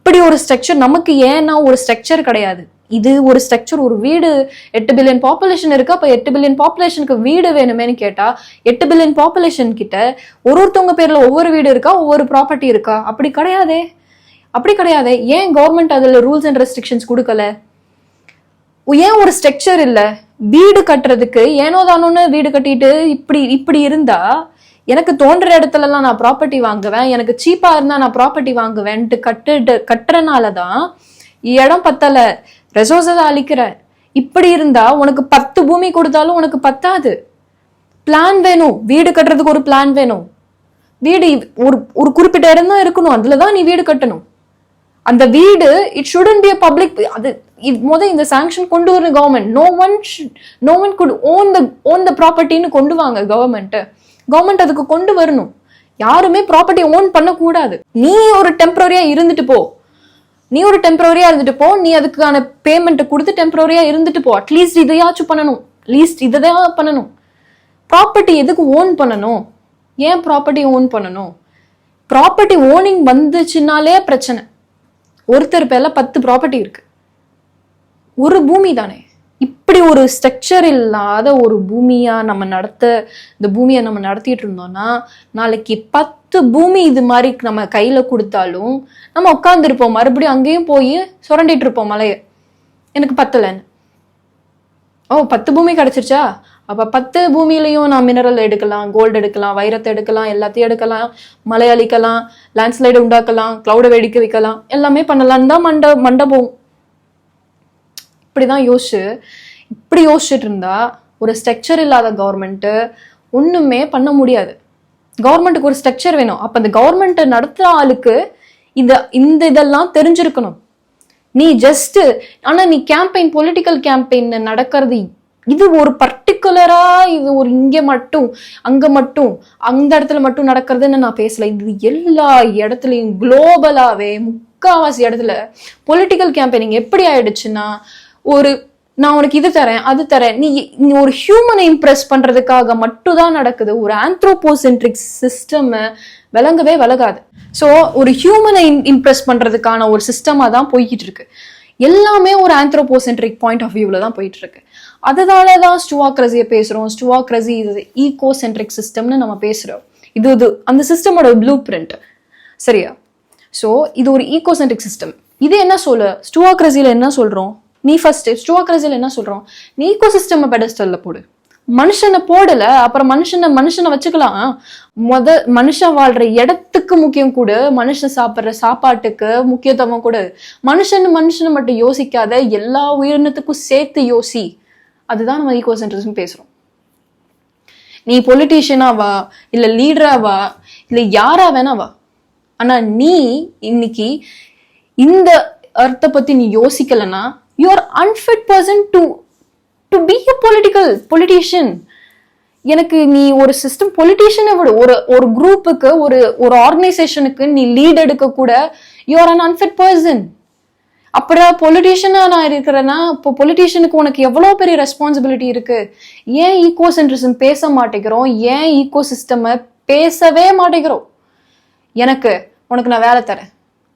இப்படி ஒரு ஸ்ட்ரக்சர் நமக்கு ஏன்னா ஒரு ஸ்ட்ரக்சர் கிடையாது. இது ஒரு ஸ்ட்ரக்சர். ஒரு வீடு 8 பில்லியன் பாப்புலேஷன் இருக்கு. அப்ப 8 பில்லியன் பாப்புலேஷனுக்கு வீடு வேணுமேனு கேட்டா 8 பில்லியன் பாப்புலேஷன் கிட்ட ஒருத்தவங்க பேர்ல ஒவ்வொரு வீடு இருக்கா, ஒவ்வொரு ப்ராப்பர்ட்டி இருக்கா? அப்படி கிடையாதே, அப்படி கிடையாதே. ஏன் கவர்மெண்ட் அதுல ரூல்ஸ் அண்ட் ரெஸ்ட்ரிக்ஷன்ஸ் கொடுக்கல? ஏன் ஒரு ஸ்ட்ரக்சர் இல்ல? வீடு கட்டுறதுக்கு ஏனோ தானோன்னு வீடு கட்டிட்டு இப்படி இப்படி இருந்தா எனக்கு தோன்ற இடத்துல எல்லாம் நான் ப்ராப்பர்ட்டி வாங்குவேன், எனக்கு சீப்பா இருந்தா நான் ப்ராப்பர்ட்டி வாங்குவேன்ட்டு கட்டுறனாலதான் இடம் பத்தல, ரெசோர்ஸை அழிக்கிற. இப்படி இருந்தா உனக்கு 10 பூமி கொடுத்தாலும் உனக்கு பத்தாது. பிளான் வேணும், வீடு கட்டுறதுக்கு ஒரு பிளான் வேணும். வீடு ஒரு குறிப்பிட்ட இடம் தான் இருக்கணும், அதுலதான் நீ வீடு கட்டணும். அந்த வீடு it shouldn't be a public. அது இந்த சாங்ஷன் கொண்டு வர government. No one could own the ப்ராப்பர்ட்டின்னு கொண்டு வாங்க கவர்மெண்ட் அதுக்கு கொண்டு வரணும். யாருமே ப்ராப்பர்ட்டி ஓன் பண்ண கூடாது. நீ ஒரு டெம்பரரியா இருந்துட்டு போ, நீ அதுக்கான பேமெண்ட் கொடுத்து டெம்பரரியா இருந்துட்டு போ. அட்லீஸ்ட் இதையாச்சும் பண்ணணும். ப்ராப்பர்ட்டி எதுக்கு ஓன் பண்ணணும்? ஏன் ப்ராப்பர்ட்டி ஓன் பண்ணணும்? ப்ராப்பர்ட்டி ஓனிங் வந்துச்சுனாலே பிரச்சனை. ஒருத்தர் பேர்ல 10 ப்ராப்பர்ட்டி இருக்கு, ஒரு பூமி தானே. இப்படி ஒரு ஸ்ட்ரக்சர் இல்லாத ஒரு பூமியை நம்ம நடத்திட்டு இருந்தோம்னா நாளைக்கு 10 பூமி இது மாதிரி நம்ம கையில கொடுத்தாலும் நம்ம உட்காந்துருப்போம், மறுபடியும் அங்கேயும் போய் சுரண்டிட்டு இருப்போம் மலைய. எனக்கு பத்தலன்னு. 10 பூமி கிடைச்சிருச்சா, அப்ப 10 பூமியிலையும் நான் மினரல் எடுக்கலாம், கோல்டு எடுக்கலாம், வைரத்தை எடுக்கலாம், எல்லாத்தையும் எடுக்கலாம், மலை அழிக்கலாம், லேண்ட்ஸ்லைடு உண்டாக்கலாம், கிளவுடை வெடிக்க வைக்கலாம், எல்லாமே பண்ணலாம் தான் மண்டபம். இப்படிதான் இப்படி யோசிச்சுட்டு இருந்தா ஒரு ஸ்ட்ரக்சர் இல்லாத கவர்மெண்ட் ஒண்ணுமே பண்ண முடியாது. கவர்மெண்ட்டுக்கு ஒரு ஸ்ட்ரக்சர் வேணும். அப்ப அந்த கவர்மெண்ட் நடத்துற ஆளுக்கு இந்த இதெல்லாம் தெரிஞ்சிருக்கணும். நீ ஆனா நீ பொலிட்டிக்கல் கேம்பெயின் நடக்கிறது இது ஒரு பர்டிகுலரா, இது ஒரு இங்க மட்டும் அந்த இடத்துல மட்டும் நடக்கிறதுன்னு நான் பேசல. இது எல்லா இடத்துலயும் குளோபலாவே முக்காவாசி இடத்துல பொலிட்டிக்கல் கேம்பெயினிங் எப்படி ஆயிடுச்சுன்னா, நான் உனக்கு இது தரேன் அது தரேன், நீ ஒரு ஹியூமனை இம்ப்ரெஸ் பண்றதுக்காக மட்டும் தான் நடக்குது. ஒரு ஆந்த்ரோபோசென்ட்ரிக் சிஸ்டம் விளங்காது. சோ ஒரு ஹியூமனை இம்ப்ரெஸ் பண்றதுக்கான ஒரு சிஸ்டமா தான் போய்கிட்டு இருக்கு. எல்லாமே ஒரு ஆந்த்ரோபோசென்ட்ரிக் பாயிண்ட் ஆஃப் வியூல தான் போயிட்டு இருக்கு. அதனாலதான் ஸ்டூவாக்ரஸியை பேசுறோம். ஸ்டூவாக்ரஸி இது ஈகோசென்ட்ரிக் சிஸ்டம்னு நம்ம பேசுறோம். இது அந்த சிஸ்டமோட ப்ளூ பிரிண்ட், சரியா? சோ இது ஒரு ஈகோசென்ட்ரிக் சிஸ்டம். இது என்ன ஸ்டூவாக்ரஸில என்ன சொல்றோம்? நீ ஃபர்ஸ்ட் ஸ்டூவாக்ரஸில என்ன சொல்றோம்? நீ ஈகோசிஸ்டம் பெடஸ்டல்ல போடு. மனுஷனை போடல, அப்புறம் மனுஷனை வச்சுக்கலாம். மனுஷன் வாழ்ற இடத்துக்கு முக்கியம் கூட, மனுஷன் சாப்பிடுற சாப்பாட்டுக்கு முக்கியத்துவம் கூட. மனுஷனை மட்டும் யோசிக்காத, எல்லா உயிரினத்துக்கும் சேர்த்து யோசி. அதுதான் நம்ம ஈகோசென்ட்ரிசம் பேசுறோம். நீ பொலிட்டீஷியனா வா, இல்ல லீடரா வா, இல்ல யாரா வேணா வா, ஆனா நீ இன்னைக்கு இந்த அர்த்த பத்தி நீ யோசிக்கலன்னா you are unfit person to be a politician. எனக்கு நீ ஒரு சிஸ்டம் பொலிட்டீஷியனை விட ஒரு குரூப்புக்கு ஒரு ஆர்கனைசேஷனுக்கு நீ லீட் எடுக்க கூட you are an unfit person. அப்புறம் பொலிட்டீஷியனா நான் இருக்கிறேன்னா இப்போ பொலிட்டீஷியனுக்கு உனக்கு எவ்வளவு பெரிய ரெஸ்பான்சிபிலிட்டி இருக்கு. ஏன் ஈகோசென்ட்ரிசம் பேச மாட்டேங்கிறோம்? ஏன் ஈகோ சிஸ்டம் பேசவே மாட்டேங்கிறோம்? உனக்கு நான் வேலை தரேன்,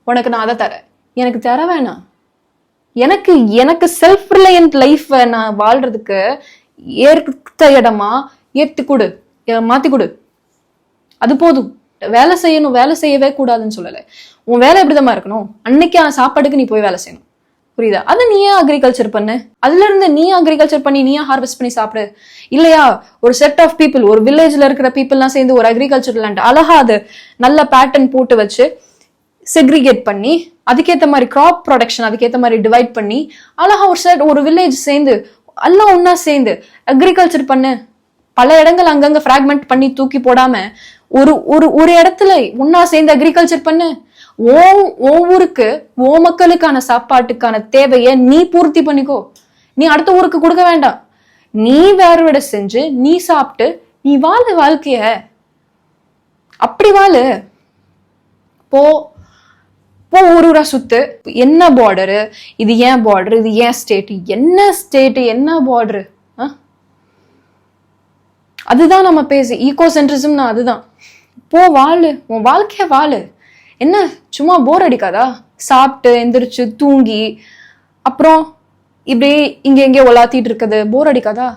உனக்கு நான் அதை தரேன், எனக்கு தர வேணாம். எனக்கு செல்ஃப் ரிலையன்ட் லைஃப் நான் வாழ்றதுக்கு ஏற்ற இடமா மாத்தி கொடு. அது போதும். வேலை செய்யவே கூடாதுன்னு சொல்லல. உன் வேலை எப்படிதான் இருக்கணும்? அன்னைக்கு சாப்பாடுக்கு நீ போய் வேலை செய்யணும், புரியுதா? அதை நீயே அக்ரிகல்ச்சர் பண்ணு. அதுல இருந்து நீ அக்ரிகல்ச்சர் பண்ணி நீயே ஹார்வெஸ்ட் பண்ணி சாப்பிடு. இல்லையா, ஒரு செட் ஆஃப் பீப்புள், ஒரு வில்லேஜ்ல இருக்கிற பீப்புள்லாம் சேர்ந்து ஒரு அக்ரிகல்ச்சர் லேண்ட் அழகா அது நல்ல பேட்டர்ன் போட்டு வச்சு செக்ரிகேட் பண்ணி அதுக்கேற்ற மாதிரி கிராப் ப்ரொடக்ஷன் அதுக்கேற்ற மாதிரி டிவைட் பண்ணி அழகா ஒரு வில்லேஜ் சேர்ந்து எல்லாம் ஒன்னா சேர்ந்து அக்ரிகல்ச்சர் பண்ணு. பல இடங்கள் அங்கங்க ஃப்ராக்மெண்ட் பண்ணி தூக்கி போடாம ஒரு இடத்துல ஒன்னா சேர்ந்து அக்ரிகல்ச்சர் பண்ணு. ஊருக்கு மக்களுக்கான சாப்பாட்டுக்கான தேவையை நீ பூர்த்தி பண்ணிக்கோ. நீ அடுத்த ஊருக்கு கொடுக்க வேண்டாம். நீ வேறுவிட செஞ்சு நீ சாப்பிட்டு நீ வாழ வாழ்க்கைய அப்படி வாழு. ஊரா சுத்து. என்ன பார்டரு இது? ஏன் பார்டர்? இது ஏன் ஸ்டேட்? என்ன ஸ்டேட்? என்ன பார்டரு? அதுதான் நம்ம பேசி ஈகோசென்ட்ரிசம்னா அதுதான். வாழு, உன் வாழ்க்கைய வாழு. என்ன சும்மா போர் அடிக்காதா? சாப்பிட்டு எந்திரிச்சு தூங்கி அப்புறம் இப்படியே இங்க எங்கேயோ ஒலாத்திட்டு இருக்குது போர் அடிக்காதா?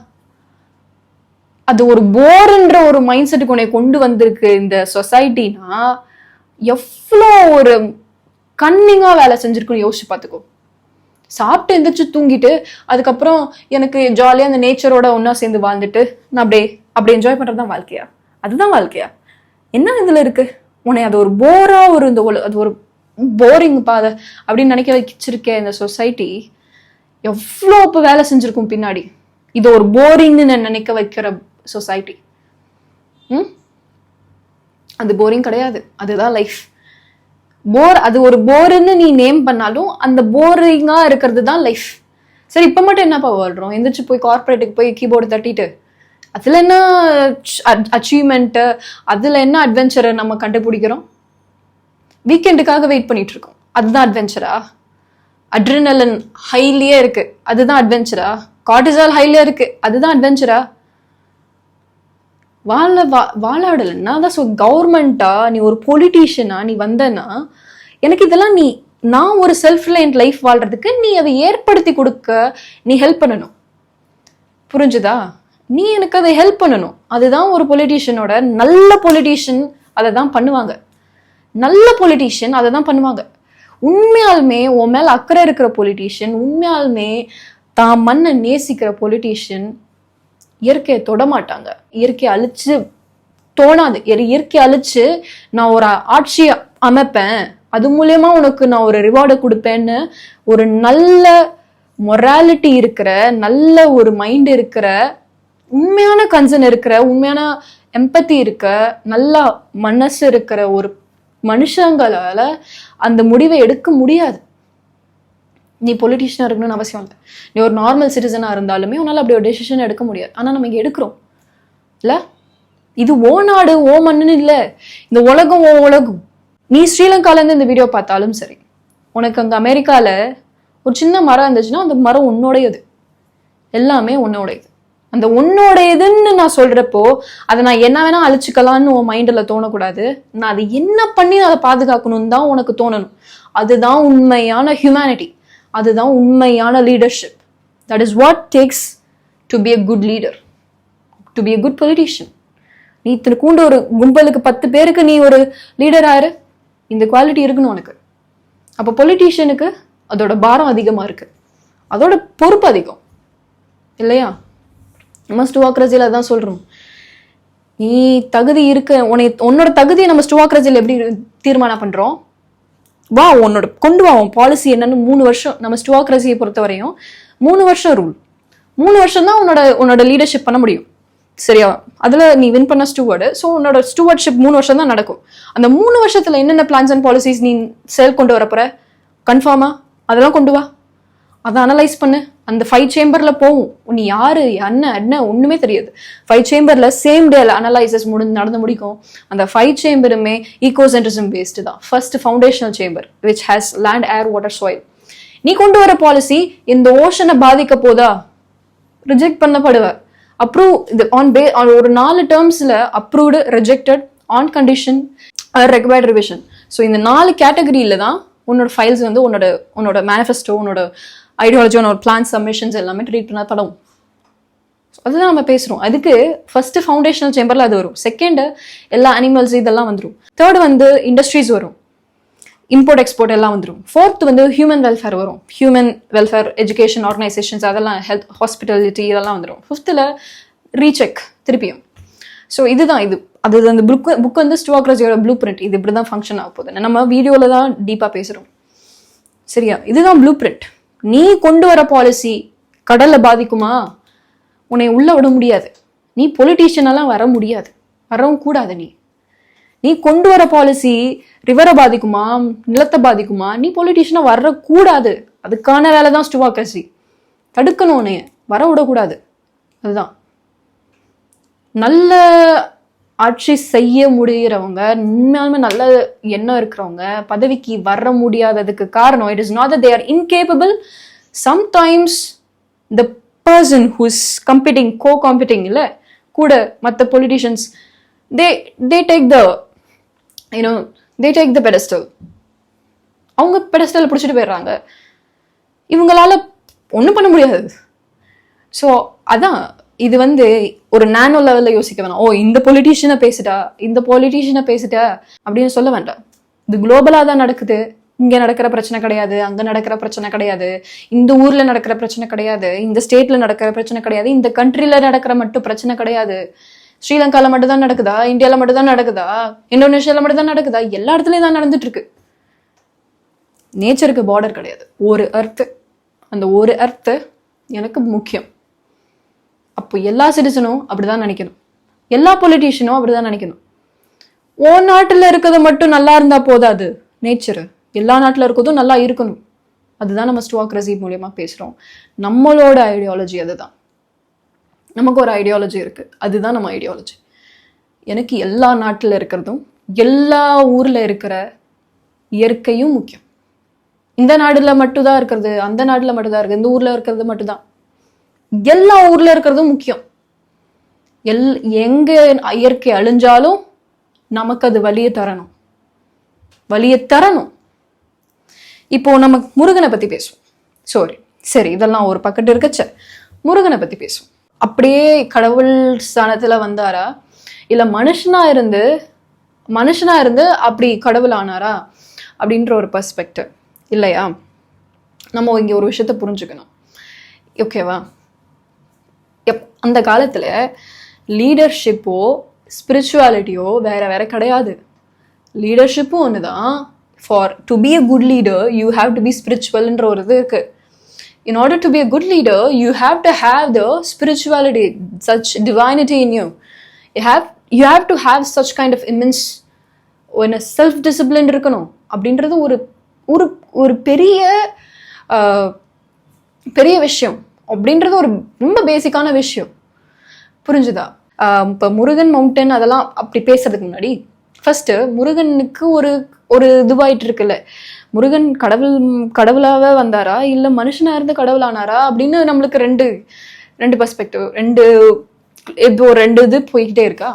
அது ஒரு போர்ன்ற ஒரு மைண்ட் செட்டுக்கு உன்னை கொண்டு வந்திருக்கு இந்த சொசைட்டினா எவ்வளோ ஒரு கன்னிங்கா வேலை செஞ்சிருக்குன்னு யோசிச்சு பார்த்துக்கோ. சாப்பிட்டு எந்திரிச்சு தூங்கிட்டு அதுக்கப்புறம் எனக்கு ஜாலியாக அந்த நேச்சரோட ஒன்றா சேர்ந்து வாழ்ந்துட்டு நான் அப்படியே என்ஜாய் பண்ணுறது தான் வாழ்க்கையா? அதுதான் வாழ்க்கையா? என்ன இதில் இருக்கு? உன்னை அது ஒரு போரா ஒரு இந்த அது ஒரு போரிங் பாதை அப்படின்னு நினைக்க வச்சிருக்கேன் இந்த சொசைட்டி. எவ்வளோ இப்போ வேலை செஞ்சிருக்கும் பின்னாடி இது ஒரு போரிங்னு நான் நினைக்க வைக்கிற சொசைட்டி. அது போரிங் கிடையாது, அதுதான் லைஃப். போர் அது ஒரு போருன்னு நீ நேம் பண்ணாலும் அந்த போரிங்கா இருக்கிறது தான் லைஃப். சரி, இப்போ மட்டும் என்னப்பா வாழ்றோம்? எந்திரிச்சு போய் கார்பரேட்டுக்கு போய் கீபோர்டு தட்டிட்டு அதுல என்ன அச்சீவ்மெண்ட்டு, அதுல என்ன அட்வென்ச்சரை நம்ம கண்டுபிடிக்கிறோம்? வீக்கெண்டுக்காக வெயிட் பண்ணிட்டு இருக்கோம், அதுதான் அட்வென்ச்சரா? அட்ரினலின் ஹைலியே இருக்கு, அதுதான் அட்வென்ச்சரா? கார்டிசால் ஹைலியா இருக்கு, அதுதான் அட்வென்ச்சரா? வாழாடலன்னா அதான் கவர்மெண்டா நீ ஒரு பொலிட்டீஷியனா நீ வந்தனா எனக்கு இதெல்லாம் நான் ஒரு செல்ஃப் ரிலையன்ட் லைஃப் வாழ்றதுக்கு நீ அதை ஏற்படுத்தி கொடுக்க நீ ஹெல்ப் பண்ணணும். புரிஞ்சுதா? நீ எனக்கு அதை ஹெல்ப் பண்ணணும். அதுதான் ஒரு பொலிட்டீஷியனோட, நல்ல பொலிட்டீஷியன் அதை தான் பண்ணுவாங்க. நல்ல பொலிட்டீஷியன் அதை தான் பண்ணுவாங்க. உண்மையாலுமே உன் மேல அக்கறை இருக்கிற பொலிட்டீஷியன், உண்மையாலுமே தான் மண்ணை நேசிக்கிற பொலிட்டீஷியன் இயற்கையை தொடமாட்டாங்க. இயற்கையை அழிச்சு தோணாது. இயற்கையை அழிச்சு நான் ஒரு ஆட்சியை அமைப்பேன், அது மூலியமா உனக்கு நான் ஒரு ரிவார்டை கொடுப்பேன்னு ஒரு நல்ல மொராலிட்டி இருக்கிற, நல்ல ஒரு மைண்ட் இருக்கிற, உண்மையான கன்சர்ன் இருக்கிற, உண்மையான எம்பத்தி இருக்க, நல்ல மனசு இருக்கிற ஒரு மனுஷங்களால அந்த முடிவை எடுக்க முடியாது. நீ பொலிட்டீஷியனா இருக்கணும்னு அவசியம் இல்லை. நீ ஒரு நார்மல் சிட்டிசனா இருந்தாலுமே உன்னால அப்படி ஒரு டெசிஷன் எடுக்க முடியாது. ஆனா நம்ம இங்க எடுக்கிறோம் இல்ல? இது ஓ நாடு ஓ மண்ணுன்னு இல்லை, இந்த உலகம் ஓ உலகம். நீ ஸ்ரீலங்கால இருந்து இந்த வீடியோ பார்த்தாலும் சரி, உனக்கு அங்க அமெரிக்கால ஒரு சின்ன மரம் இருந்துச்சுன்னா அந்த மரம் உன்னோடையது, எல்லாமே உன்னோடையது. அந்த உன்னோடையதுன்னு நான் சொல்றப்போ அதை நான் என்ன வேணா அழிச்சுக்கலான்னு உன் மைண்ட்ல தோணக்கூடாது. நான் அதை என்ன பண்ணி அதை பாதுகாக்கணும்னு தான் உனக்கு தோணணும். அதுதான் உண்மையான ஹியூமனிட்டி, அதுதான் உண்மையான leadership. That is what takes to be a good leader, to be a good politician. நீ கூண்டு ஒரு கும்பலுக்கு 10 பேருக்கு நீ ஒரு லீடர் ஆயிரு, இந்த குவாலிட்டி இருக்கணும் உனக்கு. அப்போ பொலிட்டீஷியனுக்கு அதோட பாரம் அதிகமா இருக்கு, அதோட பொறுப்பு அதிகம் இல்லையா? நம்ம ஸ்டுவாக்ரஸில தான் சொல்றோம், நீ தகுதி இருக்க, உன்னோட தகுதியை நம்ம ஸ்டுவாக்ரஸில் எப்படி தீர்மானம் பண்றோம்? வா உன்னோட கொண்டு வா உன் பாலிசி என்னன்னு 3 வருஷம். நம்ம ஸ்டுவாக்ரஸியை பொறுத்த வரையும் 3 வருஷம் ரூல். 3 வருஷம் தான் உன்னோட லீடர்ஷிப் பண்ண முடியும், சரியா? அதுல நீ வின் பண்ண ஸ்டூவர்டு. ஸோ உன்னோட ஸ்டூவர்ட்ஷிப் 3 வருஷம் தான் நடக்கும். அந்த 3 வருஷத்துல என்னென்ன பிளான்ஸ் அண்ட் பாலிசிஸ் நீ செயல் கொண்டு வரப்போற கன்ஃபார்மா அதெல்லாம் கொண்டு வா, அதை அனலைஸ் பண்ணு. அந்த 5 சேம்பர்ல போகும், நீ யாரு என்ன ஒண்ணுமே தெரியாது. 5 சேம்பர்ல சேம் டேல அனலைசஸ் நடந்து முடிக்கும். அந்த 5 சேம்பருமே ஈகோசென்ட்ரிசம் பேஸ்டு தான். First foundational chamber which has land, air, water, soil. நீ கொண்டு வர பாலிசி இந்த ஓஷனை பாதிக்க போதா, ரிஜெக்ட் பண்ணப்படுவ. அப்ரூவ் ஒரு 4 டேர்ம்ஸ்ல approved, rejected, on condition, required revision. So இந்த 4 கேட்டகரியில தான் உன்னோட ஃபைல்ஸ் வந்து உன்னோட மேனிஃபெஸ்டோ, உன்னோட ஐடியாலஜி, உன்னோட பிளான் சப்மிஷன்ஸ் எல்லாமே ட்ரீட் பண்ண படம். அதுதான் நம்ம பேசுறோம். அதுக்கு ஃபர்ஸ்ட் ஃபவுண்டேஷனல் சேம்பர்ல அது வரும். செகண்ட் எல்லா அனிமல்ஸ் இதெல்லாம் வந்துடும். தேர்ட் வந்து இண்டஸ்ட்ரீஸ் வரும், இம்போர்ட் எக்ஸ்போர்ட் எல்லாம் வந்துடும். ஃபோர்த் வந்து ஹியூமன் வெல்ஃபேர் வரும், ஹியூமன் வெல்ஃபேர், எஜுகேஷன் ஆர்கனைசேஷன்ஸ் அதெல்லாம், ஹெல்த், ஹாஸ்பிட்டாலிட்டி இதெல்லாம் வந்துடும். ஃபிஃப்த்தில் ரீசெக் திருப்பியும். ஸோ இதுதான் அது அந்த புக் வந்து ஸ்டுவாக்ரஸியோட ப்ளூ பிரிண்ட். இது இப்படி தான் ஃபங்க்ஷன் ஆக போகுது. நம்ம வீடியோவில் தான் டீப்பாக பேசுகிறோம், சரியா? இதுதான் ப்ளூ பிரிண்ட். நீ கொண்டு வர பாலிசி கடலை பாதிக்குமா? உன்னை உள்ள விட முடியாது. நீ பொலிட்டீஷியனெல்லாம் வர முடியாது, வரவும் கூடாது. நீ கொண்டு வர பாலிசி ரிவரை பாதிக்குமா, நிலத்தை பாதிக்குமா? நீ பொலிட்டீஷியனா வரக்கூடாது. அதுக்கான வேலை தான் ஸ்டுவாக்ரஸி. தடுக்கணும், உன்னைய வர விடக்கூடாது. அதுதான் நல்ல ஆட்சி செய்ய முடிகிறவங்க, உண்மையாலுமே நல்ல எண்ணம் இருக்கிறவங்க பதவிக்கு வர முடியாததுக்கு காரணம், it is not that they are incapable. Sometimes the person who is competing, co-competing இல்ல கூட மற்ற politicians, they take the they take the pedestal. அவங்க பெடஸ்டல் பிடிச்சிட்டு போயிடுறாங்க. இவங்களால ஒன்றும் பண்ண முடியாது. ஸோ அதான் இது ஒரு நானோ லெவல்ல யோசிக்க வேணாம். ஓ இந்த பொலிட்டீஷியனை பேசிட்டா அப்படின்னு சொல்ல வேண்டாம். இது குளோபலா தான் நடக்குது. இங்க நடக்கிற பிரச்சனை கிடையாது, அங்க நடக்கிற பிரச்சனை கிடையாது, இந்த ஊர்ல நடக்கிற பிரச்சனை கிடையாது, இந்த ஸ்டேட்ல நடக்கிற பிரச்சனை கிடையாது, இந்த கண்ட்ரில நடக்கிற மட்டும் பிரச்சனை கிடையாது. ஸ்ரீலங்கால மட்டும் தான் நடக்குதா, இந்தியால மட்டும் தான் நடக்குதா, இந்தோனேஷியால மட்டும் தான் நடக்குதா? எல்லா இடத்துலயும் தான் நடந்துட்டு இருக்கு. நேச்சருக்கு பார்டர் கிடையாது. ஒரு எர்த்து, அந்த ஒரு எர்த்து எனக்கு முக்கியம். அப்போ எல்லா சிட்டிசனும் அப்படிதான் நினைக்கணும், எல்லா பொலிட்டீஷியனும் அப்படிதான் நினைக்கணும். ஓ நாட்டுல இருக்கிறது மட்டும் நல்லா இருந்தா போதாது. நேச்சரு எல்லா நாட்டுல இருக்கிறதும் நல்லா இருக்கணும். அதுதான் நம்ம ஸ்டோக்ரசி மூலியமா பேசுறோம். நம்மளோட ஐடியாலஜி அதுதான். நமக்கு ஒரு ஐடியாலஜி இருக்கு, அதுதான் நம்ம ஐடியாலஜி. எனக்கு எல்லா நாட்டுல இருக்கிறதும் எல்லா ஊர்ல இருக்கிற இயற்கையும் முக்கியம். இந்த நாடுல மட்டும்தான் இருக்கிறது, அந்த நாடுல மட்டும்தான் இருக்கு, இந்த ஊர்ல இருக்கிறது மட்டும்தான், எல்லா ஊர்ல இருக்கிறதும் முக்கியம். எங்க இயற்கை அழிஞ்சாலும் நமக்கு அது வலியை தரணும். இப்போ நம்ம முருகனை பத்தி பேசுவோம். சரி இதெல்லாம் ஒரு பக்கத்து இருக்கச்ச, முருகனை பத்தி பேசுவோம். அப்படியே கடவுள் ஸ்தானத்துல வந்தாரா, இல்ல மனுஷனா இருந்து அப்படி கடவுள் ஆனாரா அப்படின்ற ஒரு பெர்ஸ்பெக்டிவ் இல்லையா? நம்ம இங்க ஒரு விஷயத்த புரிஞ்சுக்கணும். ஓகேவா? அந்த காலத்துல லீடர்ஷிப்போ ஸ்பிரிச்சுவாலிட்டியோ வேற கிடையாது. லீடர்ஷிப்பும் ஒண்ணுதான். For to be a good leader you have to be ஸ்பிரிச்சுவல்ன்ற ஒரு இது இருக்கு. In order to be a good leader, you have to have the spirituality, such divinity in you. You have to have such kind of immense self-discipline இருக்கணும். அப்படின்றது ஒரு பெரிய விஷயம். அப்படின்றது ஒரு ரொம்ப பேசிக்கான விஷயம். புரிஞ்சுதா? இப்போ முருகன் மவுண்டன் அதெல்லாம் அப்படி பேசுறதுக்கு முன்னாடி ஃபர்ஸ்ட் முருகனுக்கு ஒரு இதுவாயிட்டு இருக்குல்ல, முருகன் கடவுளாவே வந்தாரா இல்ல மனுஷனா இருந்து கடவுளானாரா அப்படின்னு நம்மளுக்கு ரெண்டு பெர்ஸ்பெக்டிவ், ரெண்டு இது போய்கிட்டே இருக்கா.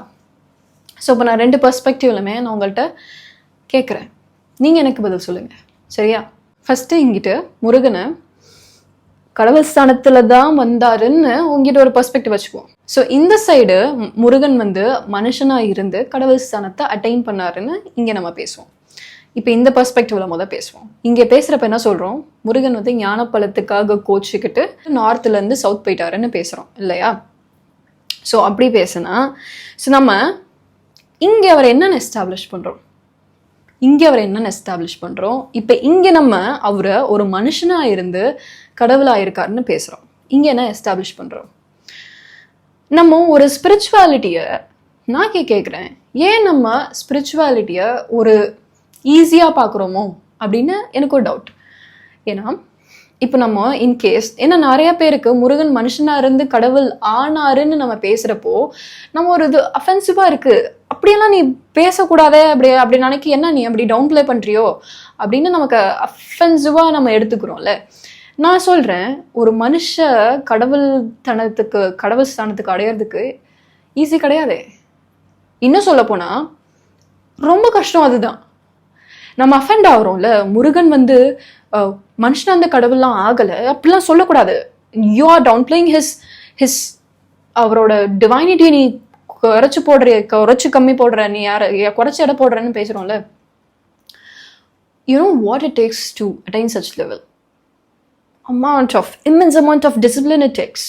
ஸோ இப்போ நான் ரெண்டு பெர்ஸ்பெக்டிவ்லுமே நான் உங்கள்கிட்ட கேட்குறேன், நீங்க எனக்கு பதில் சொல்லுங்க. சரியா? ஃபர்ஸ்ட் இங்கிட்டு முருகனை கடவுள் ஸ்தானத்துல தான் வந்தாருன்னு உங்ககிட்ட ஒரு பெர்ஸ்பெக்டிவ் வச்சுக்குவோம். ஸோ இந்த சைடு முருகன் மனுஷனா இருந்து கடவுள் ஸ்தானத்தை அட்டைன் பண்ணாருன்னு இங்க நம்ம பேசுவோம். இப்போ இந்த பெர்ஸ்பெக்டிவ்ல பேசுவோம். இங்க பேசுறப்ப என்ன சொல்றோம், முருகன் ஞானப்பழத்துக்காக கோச்சிக்கிட்டு நார்த்ல இருந்து சவுத் போயிட்டாருன்னு பேசுறோம் இல்லையா? ஸோ அப்படி பேசுனா நம்ம இங்க அவரை என்னன்னு எஸ்டாப்ளிஷ் பண்றோம். இப்ப இங்க நம்ம அவரை ஒரு மனுஷனா இருந்து கடவுளா இருக்காருன்னு பேசுறோம். இங்க என்ன எஸ்டாப்ளிஷ் பண்றோம்? நம்ம ஒரு ஸ்பிரிச்சுவாலிட்டிய நான் கேட்கிறேன், ஏன் நம்ம ஸ்பிரிச்சுவாலிட்டிய ஒரு ஈஸியா பாக்குறோமோ அப்படின்னு எனக்கு ஒரு டவுட். ஏன்னா இப்போ நம்ம இன்கேஸ் ஏன்னா நிறைய பேருக்கு முருகன் மனுஷனா இருந்து கடவுள் ஆனாருன்னு நம்ம பேசுறப்போ நம்ம ஒரு இது அஃபென்சிவா இருக்கு, அப்படியெல்லாம் நீ பேசக்கூடாதே அப்படி நினைக்க, என்ன நீ அப்படி டவுன் பிளே பண்றியோ அப்படின்னு நமக்கு அஃபென்சிவா நம்ம எடுத்துக்கிறோம்ல. நான் சொல்றேன், ஒரு மனுஷ கடவுள் ஸ்தானத்துக்கு அடையிறதுக்கு ஈஸி கிடையாது. இன்னும் சொல்ல போனா ரொம்ப கஷ்டம். அதுதான் நம்ம அஃபெண்ட் ஆகுறோம்ல. முருகன் மனுஷனா அந்த கடவுள்லாம் ஆகல அப்படிலாம் சொல்லக்கூடாது. You are downplaying his அவரோட டிவைனிட்டி. நீ குறைச்சு கம்மி போடுற, நீ குறைச்சு எடை போடுறன்னு பேசுறோம்ல. You know what it takes to attain such level? Immense amount of discipline it takes.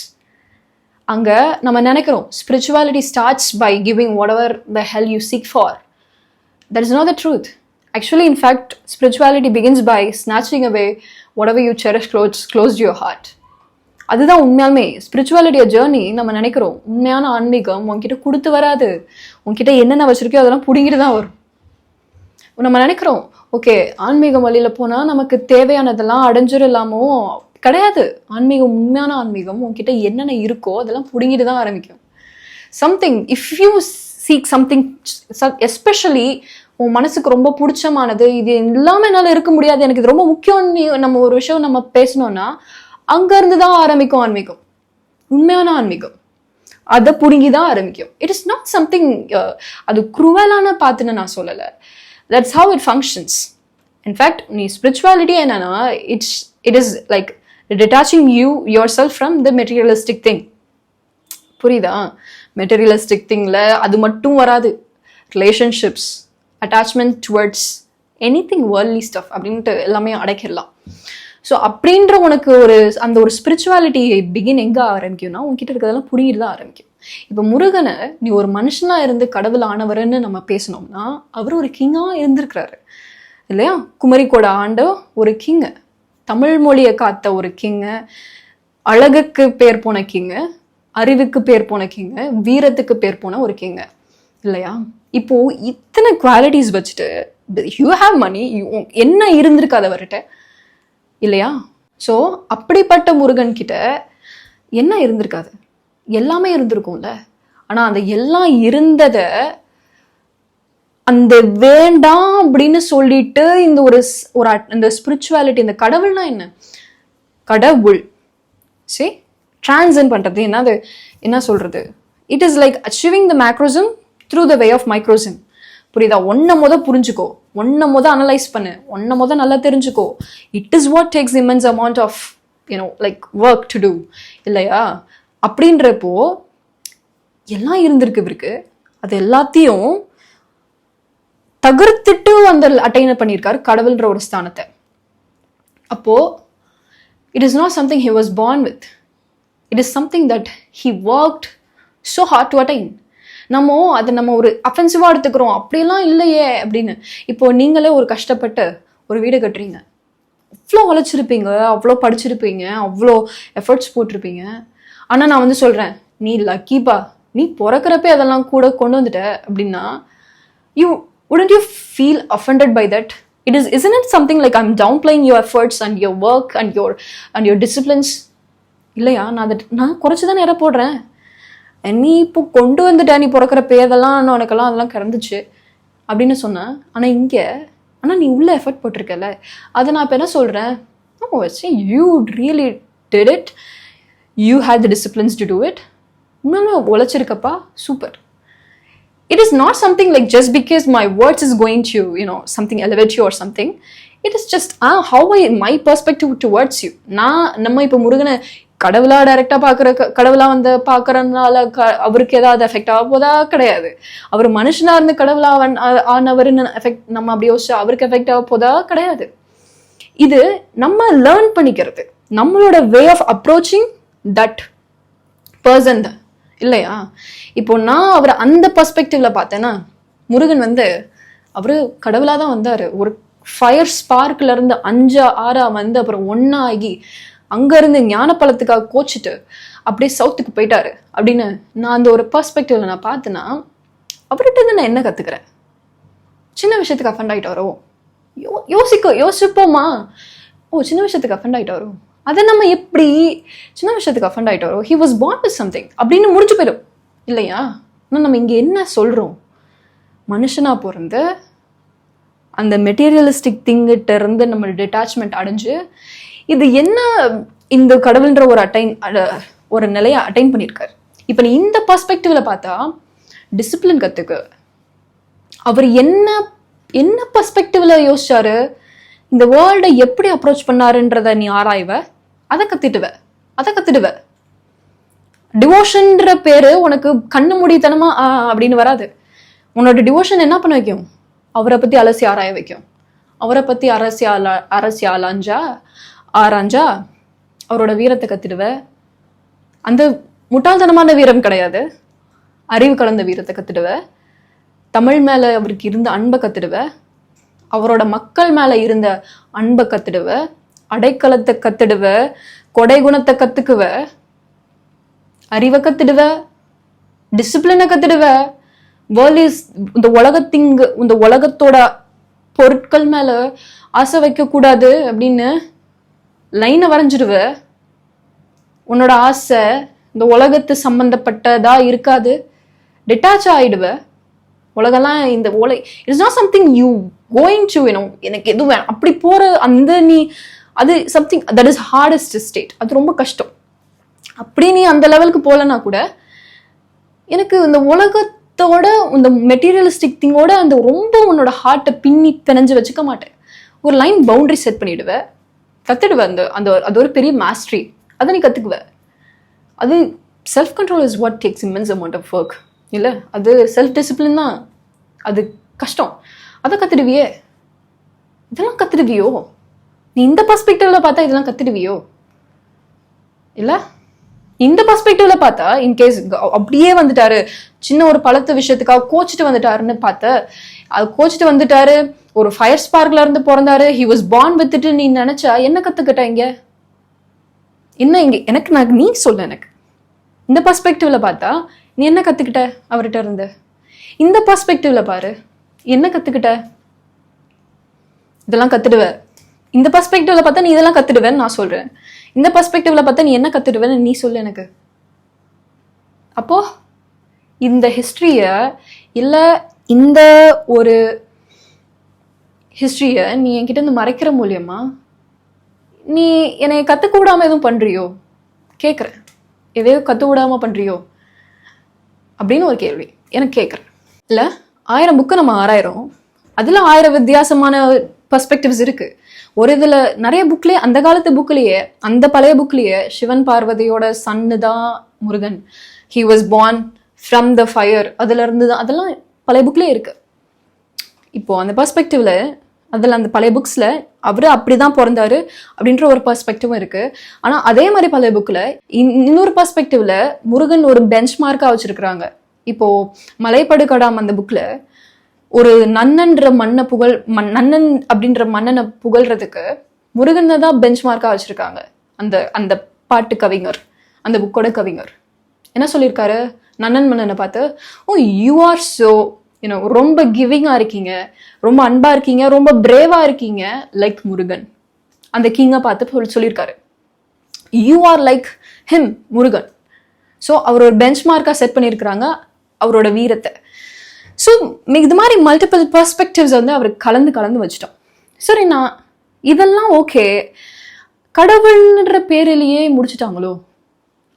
அங்க நம்ம நினைக்கிறோம் spirituality starts by giving whatever the hell you seek for. That is not the truth. Actually, in fact, spirituality begins by snatching away whatever you cherish close to your heart. அதுதான் உண்மையாலுமே ஸ்பிரிச்சுவாலிட்டிய journey. நம்ம நினைக்கிறோம் உண்மையான ஆன்மீகம் உன்கிட்ட கொடுத்து வராது, உன்கிட்ட என்னென்ன வச்சிருக்கோ அதெல்லாம் புடுங்கிட்டு தான் வரும். நம்ம நினைக்கிறோம் ஓகே ஆன்மீகம் வழியில போனா நமக்கு தேவையானதெல்லாம் அடைஞ்சிடலாமோ. கிடையாது. ஆன்மீகம், உண்மையான ஆன்மீகம் உன்கிட்ட என்னென்ன இருக்கோ அதெல்லாம் புடுங்கிட்டு தான் ஆரம்பிக்கும். Something if you seek something especially உன் மனசுக்கு ரொம்ப பிடிச்சமானது, இது இல்லாம என்னால இருக்க முடியாது, எனக்கு இது ரொம்ப முக்கியம்னு நம்ம ஒரு விஷயம் நம்ம பேசணும்னா அங்க இருந்துதான் ஆரம்பிக்கும் ஆன்மீகம். உண்மையான ஆன்மீகம் அதை புடுங்கிதான் ஆரம்பிக்கும். இட் இஸ் நாட் சம்திங் அது குரூவலான பாத்துன்னு நான் சொல்லல. that's how it functions. In fact, நீ spirituality என்னன்னா it is like detaching yourself from the materialistic thing. புரியுதா? மெட்டீரியலிஸ்டிக் திங்ல அது மட்டும் வராது. Relationships, attachment towards anything worldly stuff அப்படின்ட்டு எல்லாமே அடைக்கிடலாம். ஸோ அப்படின்ற உனக்கு அந்த ஒரு ஸ்பிரிச்சுவாலிட்டி பிகின் எங்கே ஆரம்பிக்கும்னா உன்கிட்ட இருக்கிறதெல்லாம் புரியுது தான் ஆரம்பிக்கும். இப்போ முருகனை நீ ஒரு மனுஷனா இருந்து கடவுள் ஆனவர்ன்னு நம்ம பேசணும்னா அவர் ஒரு கிங்கா இருந்திருக்கிறாரு இல்லையா? குமரிக்கோட ஆண்ட ஒரு கிங்கு, தமிழ் மொழியை காத்த ஒரு கிங்கு, அழகுக்கு பேர் போன கிங்கு, அறிவுக்கு பேர் போன கிங்கு, வீரத்துக்கு பேர் போன ஒரு கிங்கு இல்லையா? இப்போ இத்தனை குவாலிட்டிஸ் வச்சுட்டு யூ ஹாவ் மணி, என்ன இருந்திருக்காது அவர்கிட்ட இல்லையா? ஸோ அப்படிப்பட்ட முருகன் கிட்ட என்ன இருந்திருக்காது? எல்லாமே இருந்திருக்கும்ல. ஆனா அந்த எல்லாம் இருந்ததை அந்த வேண்டாம் அப்படின்னு சொல்லிட்டு இந்த ஸ்பிரிச்சுவாலிட்டி, இந்த கடவுள்னா என்ன? கடவுள் சரி டிரான்சென்ட் பண்றது என்னது, என்ன சொல்றது? It is like achieving the macrocosm through the way of microcosm. புரியுதா? ஒன்ன புரிஞ்சுக்கோ, ஒன்ன அனலைஸ் பண்ணு, ஒன்ன நல்லா தெரிஞ்சுக்கோ. It is what takes immense amount of like work to do இல்லையா? அப்படின்றப்போ எல்லாம் இருந்திருக்கு இவருக்கு. அது எல்லாத்தையும் தகர்த்துட்டு அந்த அட்டைன் பண்ணியிருக்காரு கடவுள்ன்ற ஒரு ஸ்தானத்தை. அப்போ it is not something he was born with. It is something that he worked so hard to attain. நம்ம ஒரு அஃபென்சிவா எடுத்துக்கிறோம், அப்படியெல்லாம் இல்லையே அப்படின்னு. இப்போ நீங்களே ஒரு கஷ்டப்பட்டு ஒரு வீடு கட்டுறீங்க, அவ்வளோ உழைச்சிருப்பீங்க, அவ்வளோ படிச்சிருப்பீங்க, அவ்வளோ எஃபர்ட்ஸ் போட்டிருப்பீங்க. ஆனால் நான் வந்து சொல்கிறேன், நீ லக்கிப்பா, நீ பிறக்கிறப்ப அதெல்லாம் கூட கொண்டு வந்துட்ட அப்படின்னா wouldn't you feel offended by that? Isn't it something like I'm downplaying your efforts and your work and your disciplines? இல்லையா? நான் குறைச்சிதான் நேரம் போடுறேன். நீ இப்போ கொண்டு வந்துட்ட, நீ பிறக்கிறப்ப அதெல்லாம் உனக்கெல்லாம் அதெல்லாம் கிடந்துச்சு அப்படின்னு சொன்னேன். ஆனால் நீ உள்ள எஃபர்ட் போட்டிருக்கல. அதை நான் இப்போ என்ன சொல்கிறேன், you really did it, you had the disciplines to do it, உண்மையுமே உழைச்சிருக்கப்பா, super. It is not something like just because my words is going to, something elevate you or something. It is just my perspective towards you. நம்ம இப்போ முருகனை கடவுளா டைரக்டா கடவுளா வந்து பாக்குறதுனால அவருக்கு ஏதாவது எஃபெக்ட் ஆக போதா? கிடையாது. அவர் மனுஷனா இருந்து கடவுளா ஆனவருன்னு எஃபெக்ட் நம்ம அப்படி யோசிச்சா அவருக்கு எஃபெக்ட் ஆக போதா? கிடையாது. இது நம்ம லேர்ன் பண்ணிக்கிறது, நம்மளோட way of approaching that person இல்லையா? இப்போ நான் அவரை அந்த பெர்ஸ்பெக்டிவ்ல பார்த்தேன்னா, முருகன் வந்து அவரு கடவுளா தான் வந்தாரு. ஒரு ஃபயர் ஸ்பார்க்ல இருந்து 5 6 வந்து அப்புறம் 1 ஆகி அங்க இருந்து ஞானப்பழத்துக்காக கோச்சிட்டு அப்படியே சவுத்துக்கு போயிட்டாரு அப்படின்னு நான் அந்த ஒரு பெர்ஸ்பெக்டிவ்ல நான் பார்த்தேன்னா, அவர்கிட்ட நான் என்ன கத்துக்கிறேன்? சின்ன விஷயத்துக்கு அஃபண்ட் ஆயிட்டாரோ? யோசிப்போமா? சின்ன விஷயத்துக்கு அஃபண்ட் ஆயிட்டாரோ, அதை நம்ம எப்படி சின்ன விஷயத்துக்கு அஃபண்ட் ஆயிட்டாரோ, he was born with something அப்படின்னு முடிஞ்சு போயிடும் இல்லையா? ஆனால் நம்ம இங்கே என்ன சொல்கிறோம்? மனுஷனா பிறந்து அந்த மெட்டீரியலிஸ்டிக் திங்கிட்ட இருந்து நம்ம டிட்டாச்மெண்ட் அடைஞ்சு இது என்ன இந்த கடவுள்ன்ற ஒரு நிலையை அட்டைன் பண்ணியிருக்காரு. இப்போ நீ இந்த பர்ஸ்பெக்டிவ்ல பார்த்தா டிசிப்ளின் கற்றுக்கு. அவர் என்ன பர்ஸ்பெக்டிவ்ல யோசிச்சாரு, இந்த வேர்ல்டை எப்படி அப்ரோச் பண்ணாருன்றத நீ ஆராய்வ, அதை கத்துடுவ. டிவோஷன்ற பேரு உனக்கு கண்ணு முடித்தனமா அப்படின்னு வராது. உன்னோட டிவோஷன் என்ன பண்ண வைக்கும்? அவரை பத்தி அலசி ஆராய வைக்கும். அவரை பத்தி ஆராய்ஞ்சா அவரோட வீரத்தை கத்துடுவ. அந்த முட்டாள்தனமான வீரம் கிடையாது, அறிவு கலந்த வீரத்தை கத்துடுவ. தமிழ் மேல அவருக்கு இருந்த அன்பை கத்துடுவ. அவரோட மக்கள் மேல இருந்த அன்பை கத்துடுவ. அடைக்கலத்தை கத்துடுவ. கொடை குணத்தை கத்துக்குவ. அறிவை கத்துடுவ. டிசிப்ளினை கத்துடுவ. இந்த உலகத்தோட பொருட்கள் மேல ஆசை வைக்க கூடாது அப்படின்னு லைனை வரைஞ்சிடுவ. உன்னோட ஆசை இந்த உலகத்து சம்பந்தப்பட்டதா இருக்காது. டிட்டாச் ஆயிடுவ. உலகெல்லாம் இந்த it's not something you going to எனக்கு எதுவும் அப்படி போற அந்த நீ அது something that is hardest state. அது ரொம்ப கஷ்டம். அப்படி நீ அந்த லெவலுக்கு போகலன்னா கூட எனக்கு இந்த உலகத்தை பணத்தோட இந்த மெட்டீரியலிஸ்டிக் திங்கோட அந்த ரொம்ப உன்னோட ஹார்ட்டை பின்னி பிணைஞ்சு வச்சுக்க மாட்டேன். ஒரு லைன் பவுண்டரி செட் பண்ணிடுவேன், கத்துடுவேன். அந்த அந்த அது ஒரு பெரிய மாஸ்டரி, அதை நீ கத்துக்குவ. அது self control is what takes immense amount of work. இல்லை, அது செல்ஃப் டிசிப்ளின் தான், அது கஷ்டம். அதை கத்துடுவியே, இதெல்லாம் கத்துடுவியோ? நீ இந்த பர்ஸ்பெக்டிவ்ல பார்த்தா இதெல்லாம் கத்துடுவியோ? இல்லை, இந்த பர்ஸ்பெக்டிவ்ல பார்த்தா இன்கேஸ் அப்படியே வந்துட்டாரு, சின்ன ஒரு பழத்த விஷயத்துக்காக கோச்சிட்டு வந்துட்டாருன்னு பார்த்த, அது கோச்சிட்டு வந்துட்டாரு, ஒரு ஃபயர் ஸ்பார்க்ல இருந்து பிறந்தாரு, ஹி வாஸ் பார்ன் வித்துட்டு நீ நினைச்சா என்ன கத்துக்கிட்ட இங்க? என்ன இங்க எனக்கு நீ சொல்ல, எனக்கு இந்த பர்ஸ்பெக்டிவ்ல பார்த்தா நீ என்ன கத்துக்கிட்ட அவர்கிட்ட இருந்து? இந்த பர்ஸ்பெக்டிவ்ல பாரு, என்ன கத்துக்கிட்ட? இதெல்லாம் கத்துடுவ. இந்த பர்ஸ்பெக்டிவ்ல பார்த்தா நீ இதெல்லாம் கத்துடுவேன்னு நான் சொல்றேன். இந்த பர்ஸ்பெக்டிவ்ல பார்த்தா நீ என்ன கத்துடுவேன்னு நீ சொல்லு எனக்கு. அப்போ இந்த ஹிஸ்டரிய இல்ல இந்த ஒரு ஹிஸ்டரிய நீ என்கிட்ட இருந்து மறைக்கிற மூலியமா நீ என்னை கத்துக்க விடாம எதுவும் பண்றியோ? கேட்குறேன், எதையோ கத்து விடாம பண்றியோ அப்படின்னு ஒரு கேள்வி எனக்கு கேட்குறேன். இல்லை, 1000 புக்கு நம்ம ஆராயிரோம், அதுல 1000 வித்தியாசமான பர்ஸ்பெக்டிவ்ஸ் இருக்கு. ஒரு இதுல நிறைய புக்லயே, அந்த காலத்து புக்லயே, அந்த பழைய புக்லயே சிவன் பார்வதியோட சன்னு தான் Murugan, he was born from the fire, அதுல இருந்து தான், அதெல்லாம் பழைய புக்லயே இருக்கு. இப்போ அந்த பர்ஸ்பெக்டிவ்ல அதில் அந்த பழைய புக்ஸில் அவர் அப்படிதான் பிறந்தாரு அப்படின்ற ஒரு பர்ஸ்பெக்டிவும் இருக்கு. ஆனால் அதே மாதிரி பழைய புக்கில் இன்னொரு பர்ஸ்பெக்டிவ்ல முருகன் ஒரு பெஞ்ச் மார்க்காக வச்சிருக்கிறாங்க. இப்போ மலைப்படுகடாம் அந்த புக்கில் ஒரு நன்னன்ற மண்ணை நன்னன் அப்படின்ற மன்னனை புகழ்றதுக்கு முருகனை தான் பெஞ்ச் மார்க்காக வச்சிருக்காங்க. அந்த அந்த பாட்டு கவிஞர், அந்த புக்கோட கவிஞர் என்ன சொல்லியிருக்காரு? நன்னன் மன்னனை பார்த்து, ஓ யூ ஆர் ஸோ ரொம்ப கிவிங்கா இருக்கீங்க, ரொம்ப அன்பா இருக்கீங்க, ரொம்ப பிரேவா இருக்கீங்க லைக் முருகன். அந்த கிங்கை பார்த்து சொல்லியிருக்காரு, you are like him Murugan. So அவர் ஒரு பெஞ்ச் மார்க்கா செட் பண்ணியிருக்கிறாங்க அவரோட வீரத்தை. ஸோ இது மாதிரி மல்டிபிள் பெர்ஸ்பெக்டிவ்ஸ் வந்து அவர் கலந்து வச்சிட்டோம். சரி, நான் இதெல்லாம் ஓகே, கடவுள்ன்ற பேரிலேயே முடிச்சுட்டாங்களோ?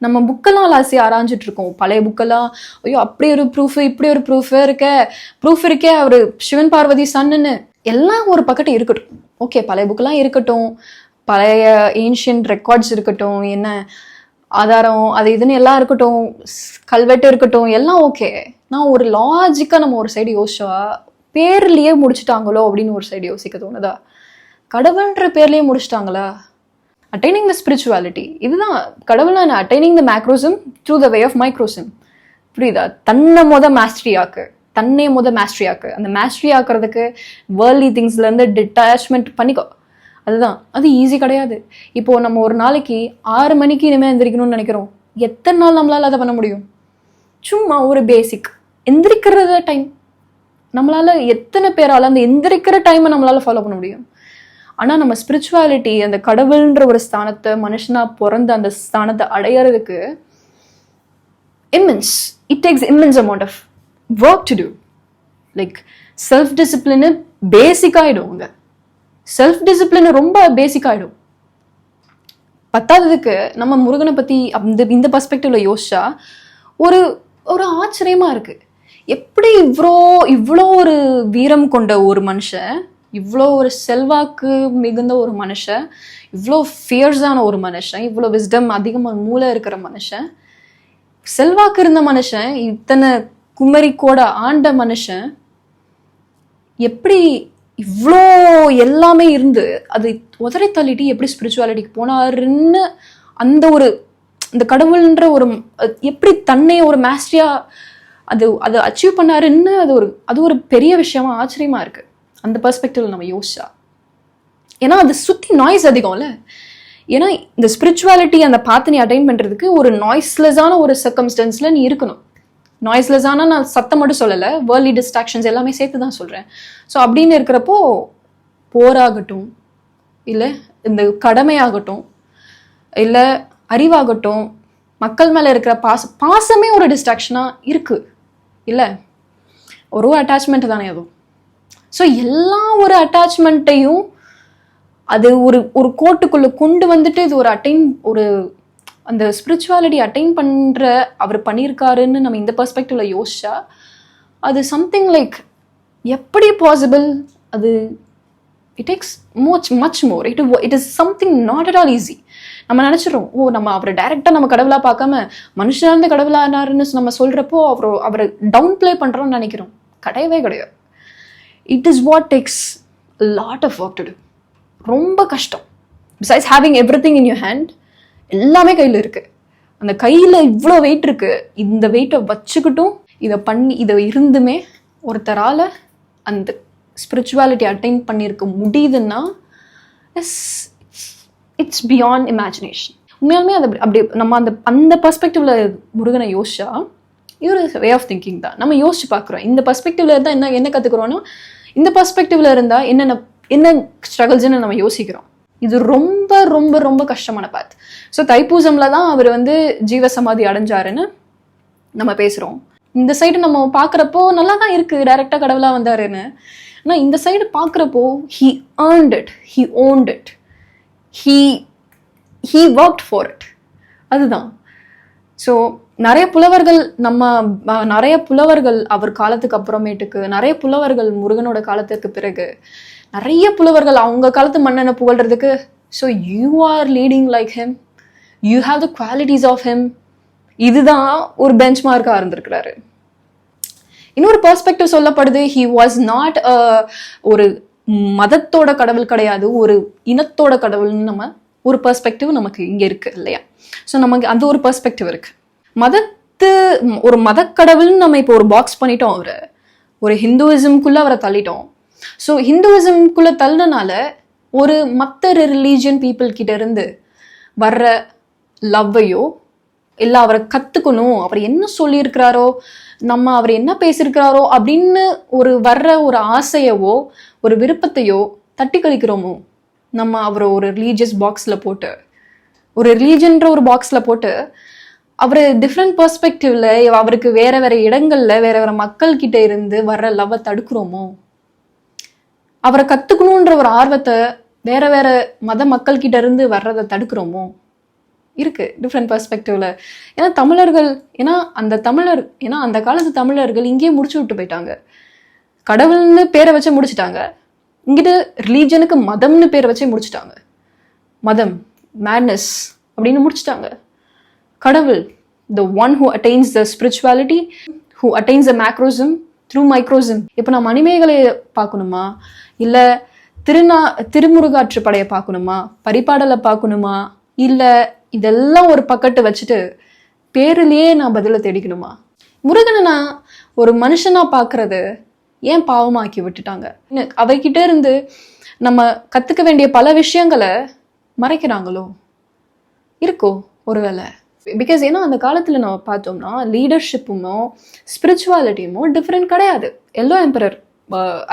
நம்ம புக்கெல்லாம் லாசி ஆராய்ஞ்சிட்டு இருக்கோம், பழைய புக்கெல்லாம், ஐயோ அப்படி ஒரு ப்ரூஃப் இப்படி ஒரு ப்ரூஃப் இருக்கே அவரு சிவன் பார்வதி சன்னு, எல்லாம் ஒரு பக்கத்து இருக்கட்டும். ஓகே, பழைய புக்கெல்லாம் இருக்கட்டும், பழைய ஏன்ஷியன்ட் ரெக்கார்ட்ஸ் இருக்கட்டும், என்ன ஆதாரம் அது இதுன்னு எல்லாம் இருக்கட்டும், கல்வெட்டு இருக்கட்டும், எல்லாம் ஓகே. நான் ஒரு லாஜிக்கா நம்ம ஒரு சைடு யோசிச்சா பேர்லயே முடிச்சுட்டாங்களோ அப்படின்னு ஒரு சைடு யோசிக்க தோணுதா? கடவுள்ன்ற பேர்லயே முடிச்சுட்டாங்களா? அட்டைனிங் த ஸ்பிரிச்சுவாலிட்டி, இதுதான் கடவுள். Attaining the macrocosm through the way of microcosm. புரியுதா? தன்னை மாஸ்டரி ஆக்கு. அந்த மாஸ்டரி ஆக்குறதுக்கு வேர்ல்ட்லி திங்ஸ்ல இருந்து டிட்டாச்மெண்ட் பண்ணிக்கோ. அதுதான், அது ஈஸி கிடையாது. இப்போ நம்ம ஒரு நாளைக்கு 6 மணிக்கு இனிமேல் எந்திரிக்கணும்னு நினைக்கிறோம், எத்தனை நாள் நம்மளால அதை பண்ண முடியும்? சும்மா ஒரு பேசிக் எந்திரிக்கிறத டைம் நம்மளால எத்தனை பேரால அந்த எந்திரிக்கிற டைமை நம்மளால ஃபாலோ பண்ண முடியும்? ஆனா நம்ம ஸ்பிரிச்சுவாலிட்டி, அந்த கடவுள்ன்ற ஒரு ஸ்தானத்தை, மனுஷனா பிறந்த அந்த ஸ்தானத்தை அடையறதுக்கு it takes immense amount of work to do. Like self discipline பேசிக் ஆயிடும். செல்ஃப் டிசிப்ளின் ரொம்ப பேசிக் ஆயிடும். பத்தாததுக்கு நம்ம முருகனை பத்தி இந்த பர்ஸ்பெக்டிவ்ல யோசிச்சா ஒரு ஒரு ஆச்சரியமா இருக்கு. எப்படி இவ்வளோ ஒரு வீரம் கொண்ட ஒரு மனுஷன், இவ்வளோ ஒரு செல்வாக்கு மிகுந்த ஒரு மனுஷன், இவ்வளோ ஃபியர்ஸான ஒரு மனுஷன், இவ்வளோ விஸ்டம் அதிகமாக மூளை இருக்கிற மனுஷன், செல்வாக்கு இருந்த மனுஷன், இத்தனை குமரிக்கோட ஆண்ட மனுஷன், எப்படி இவ்வளோ எல்லாமே இருந்து அது உதறி தள்ளிட்டு எப்படி ஸ்பிரிச்சுவாலிட்டிக்கு போனாருன்னு அந்த கடவுள்ன்ற ஒரு எப்படி தன்னை ஒரு மாஸ்டரியா அதை அச்சீவ் பண்ணாருன்னு அது ஒரு பெரிய விஷயமா ஆச்சரியமா இருக்கு அந்த பெர்ஸ்பெக்டிவ்ல நம்ம யோசிச்சா. ஏன்னா அது சுத்தி நாய்ஸ் அதிகம்ல. ஏன்னா இந்த ஸ்பிரிச்சுவாலிட்டி அந்த பார்த்து நீ அட்டைன் பண்றதுக்கு ஒரு நாய்ஸ்லெஸ்ஸான ஒரு சர்க்கம்ஸ்டன்ஸ்ல நீ இருக்கணும். நாய்ஸ்லெஸ்ஸான நான் சத்தம் மட்டும் சொல்லலை, வேர்ல்ட்லி டிஸ்ட்ராக்ஷன்ஸ் எல்லாமே சேர்த்து தான் சொல்றேன். ஸோ அப்படின்னு இருக்கிறப்போ போராகட்டும், இல்லை இந்த கடமையாகட்டும், இல்லை அறிவாகட்டும், மக்கள் மேலே இருக்கிற பாசமே ஒரு டிஸ்ட்ராக்ஷனாக இருக்கு இல்லை? ஒரு அட்டாச்மெண்ட் தானே அதுவும். ஸோ எல்லா ஒரு அட்டாச்மெண்ட்டையும் அது ஒரு கோட்டுக்குள்ள கொண்டு வந்துட்டு இது ஒரு அந்த ஸ்பிரிச்சுவாலிட்டி அட்டைன் பண்ற அவர் பண்ணியிருக்காருன்னு நம்ம இந்த பெர்ஸ்பெக்டிவ்ல யோசிச்சா அது சம்திங் லைக் எப்படி பாசிபிள்? அது it takes much more. It is something not at all easy. நம்ம நினைச்சிடறோம், நம்ம அவரை டைரக்டா நம்ம கடவுளா பார்க்காம மனுஷனா இருந்து கடவுளானாருன்னு நம்ம சொல்றப்போ அவரை டவுன் பிளே பண்றோம்னு நினைக்கிறோம். கிடையவே கிடையாது. It is what takes lot of work to do. ரொம்ப கஷ்டம். Besides having everything in your hand, எல்லாமே கையில் இருக்கு. அந்த கையில் இவ்வளோ வெயிட் இருக்கு. இந்த வெயிட்டை வச்சுக்கிட்டும் இதை இருந்துமே ஒருத்தரால் அந்த ஸ்பிரிச்சுவாலிட்டி அட்டைன் பண்ணியிருக்க முடியுதுன்னா இட்ஸ் பியாண்ட் இமேஜினேஷன். உண்மையாலுமே அது அப்படி நம்ம அந்த பெர்ஸ்பெக்டிவ்ல முருகனை யோசிச்சா இது ஒரு வே ஆஃப் திங்கிங் தான். நம்ம யோசிச்சு பார்க்குறோம், இந்த பெர்ஸ்பெக்டிவ்ல இருந்தால் என்ன கற்றுக்குறோன்னா இந்த பெர்ஸ்பெக்டிவ்ல இருந்தால் என்ன ஸ்ட்ரகிள்ஸ்ன்னு நம்ம யோசிக்கிறோம். இது ரொம்ப ரொம்ப ரொம்ப கஷ்டமான பாத். ஸோ தைப்பூசம்ல தான் அவர் ஜீவசமாதி அடைஞ்சாருன்னு நம்ம பேசுகிறோம். இந்த சைடு நம்ம பார்க்குறப்போ நல்லா தான் இருக்குது, டைரெக்டாக கடவுளாக வந்தாருன்னு. ஆனால் இந்த சைடு பார்க்குறப்போ he earned it, he owned it, he worked for it. அதுதான். ஸோ நிறைய புலவர்கள் அவர் காலத்துக்கு அப்புறமேட்டுக்கு, நிறைய புலவர்கள் முருகனோட காலத்துக்கு பிறகு, நிறைய புலவர்கள் அவங்க காலத்து மன்னனை புகழ்றதுக்கு, so you are leading like him, you have the qualities of him. இதுதான் ஒரு பெஞ்ச் மார்க்காக இருந்திருக்கிறாரு. இன்னொரு பெர்ஸ்பெக்டிவ் சொல்லப்படுது, ஹி வாஸ் நாட் ஒரு மதத்தோட கடவுள் கிடையாது, ஒரு இனத்தோட கடவுள்னு நம்ம ஒரு பெர்ஸ்பெக்டிவ் நமக்கு இங்கே இருக்கு இல்லையா? ஸோ நமக்கு அந்த ஒரு பெர்ஸ்பெக்டிவ் இருக்கு. ஒரு மதக்கடவுள்னு நம்ம இப்போ ஒரு பாக்ஸ் பண்ணிட்டோம். ஒரு ஹிந்துவிசம்குள்ள அவரை தள்ளிட்டோம். ஸோ ஹிந்துவிசம்குள்ள தள்ளினால ஒரு மற்ற ரிலீஜியன் பீப்புள் கிட்ட இருந்து வர்ற லவ்வையோ இல்லை அவரை கற்றுக்கணும், அவர் என்ன சொல்லியிருக்கிறாரோ, நம்ம அவர் என்ன பேசியிருக்கிறாரோ அப்படின்னு வர்ற ஒரு ஆசையவோ ஒரு விருப்பத்தையோ தட்டி கழிக்கிறோமோ. நம்ம அவரை ஒரு ரிலீஜியஸ் பாக்ஸில் போட்டு, ஒரு ரிலீஜன்ற ஒரு பாக்ஸில் போட்டு அவர் டிஃப்ரெண்ட் பெர்ஸ்பெக்டிவ்ல அவருக்கு வேற வேற இடங்கள்ல வேற வேற மக்கள் கிட்ட இருந்து வர்ற லவ்வை தடுக்கிறோமோ. அவரை கத்துக்கணுன்ற ஒரு ஆர்வத்தை வேற வேற மத மக்கள் கிட்ட இருந்து வர்றதை தடுக்கிறோமோ. இருக்கு டிஃப்ரெண்ட் பெர்ஸ்பெக்டிவ்ல. ஏன்னா அந்த காலத்து தமிழர்கள் இங்கேயே முடிச்சு விட்டு போயிட்டாங்க. கடவுள்னு பேரை வச்சு முடிச்சுட்டாங்க. இங்கிட்டு ரிலீஜனுக்கு மதம்னு பேரை வச்சே முடிச்சுட்டாங்க. மதம் மேட்னஸ் அப்படின்னு முடிச்சுட்டாங்க. கடவுள், the one who attains the spirituality, who attains the macrosm through microsm. இப்போ நான் மணிமேகலை பார்க்கணுமா, இல்லை திருமுருகாற்றுப்படையை பார்க்கணுமா, பரிபாடலை பார்க்கணுமா, இல்லை இதெல்லாம் ஒரு பக்கத்து வச்சுட்டு பேரிலேயே நான் பதிலை தேடிக்கணுமா? முருகனை நான் ஒரு மனுஷனா பார்க்கறது ஏன் பாவமாக்கி விட்டுட்டாங்க? அவர்கிட்ட இருந்து நம்ம கற்றுக்க வேண்டிய பல விஷயங்களை மறைக்கிறாங்களோ இருக்கோ ஒருவேளை? பிகாஸ் ஏன்னா அந்த காலத்தில் நம்ம பார்த்தோம்னா லீடர்ஷிப்புமோ ஸ்பிரிச்சுவாலிட்டியுமோ டிஃப்ரெண்ட் கிடையாது. எல்லோ எம்பரர்,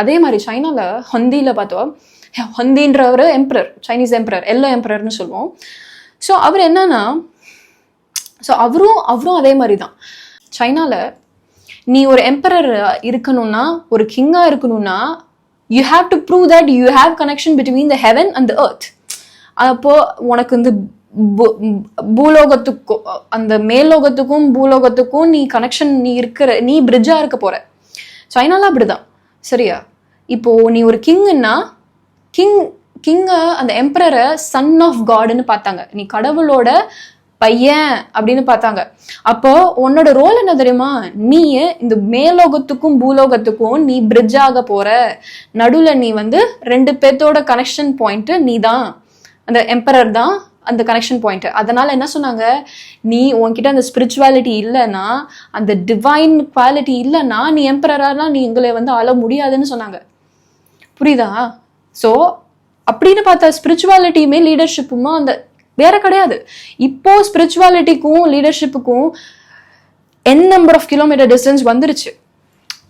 அதே மாதிரி சைனாவில் ஹொந்தியில் பார்த்தோம், ஹொந்தின்ற ஒரு எம்பரர், சைனீஸ் எம்பரர், எல்லோ எம்பரர்னு சொல்லுவோம். ஸோ அவர் என்னன்னா, ஸோ அவரும் அதே மாதிரி தான். சைனாவில் நீ ஒரு எம்பரர் இருக்கணும்னா, ஒரு கிங்காக இருக்கணும்னா, you have to prove that you have connection between the heaven and the earth. அப்போ உனக்கு பூலோகத்துக்கும் அந்த மேல்லோகத்துக்கும் பூலோகத்துக்கும் நீ கனெக்ஷன், நீ பிரிட்ஜா இருக்க போற. சைனால அப்படிதான், சரியா? இப்போ நீ ஒரு கிங்குன்னா கிங்க அந்த எம்பரரை சன் ஆஃப் காட்னு பார்த்தாங்க, நீ கடவுளோட பையன் அப்படின்னு பார்த்தாங்க. அப்போ உன்னோட ரோல் என்ன தெரியுமா? நீ இந்த மேலோகத்துக்கும் பூலோகத்துக்கும் நீ பிரிட்ஜ் ஆக போற. நடுவில் நீ ரெண்டு பேர்த்தோட கனெக்ஷன் பாயிண்ட் நீ தான், அந்த எம்பரர் தான் அந்த கனெக்ஷன் பாயிண்ட். அதனால என்ன சொன்னாங்க, நீ உன்கிட்ட அந்த ஸ்பிரிச்சுவாலிட்டி இல்லைன்னா, அந்த டிவைன் குவாலிட்டி இல்லைன்னா, நீ எம்பரரா நீ எங்களை ஆள முடியாதுன்னு சொன்னாங்க. புரியுதா? ஸோ அப்படின்னு பார்த்தா ஸ்பிரிச்சுவாலிட்டியுமே லீடர்ஷிப்புமா அந்த வேற கிடையாது. இப்போ ஸ்பிரிச்சுவாலிட்டிக்கும் லீடர்ஷிப்புக்கும் என் நம்பர் ஆஃப் கிலோமீட்டர் டிஸ்டன்ஸ் வந்துருச்சு.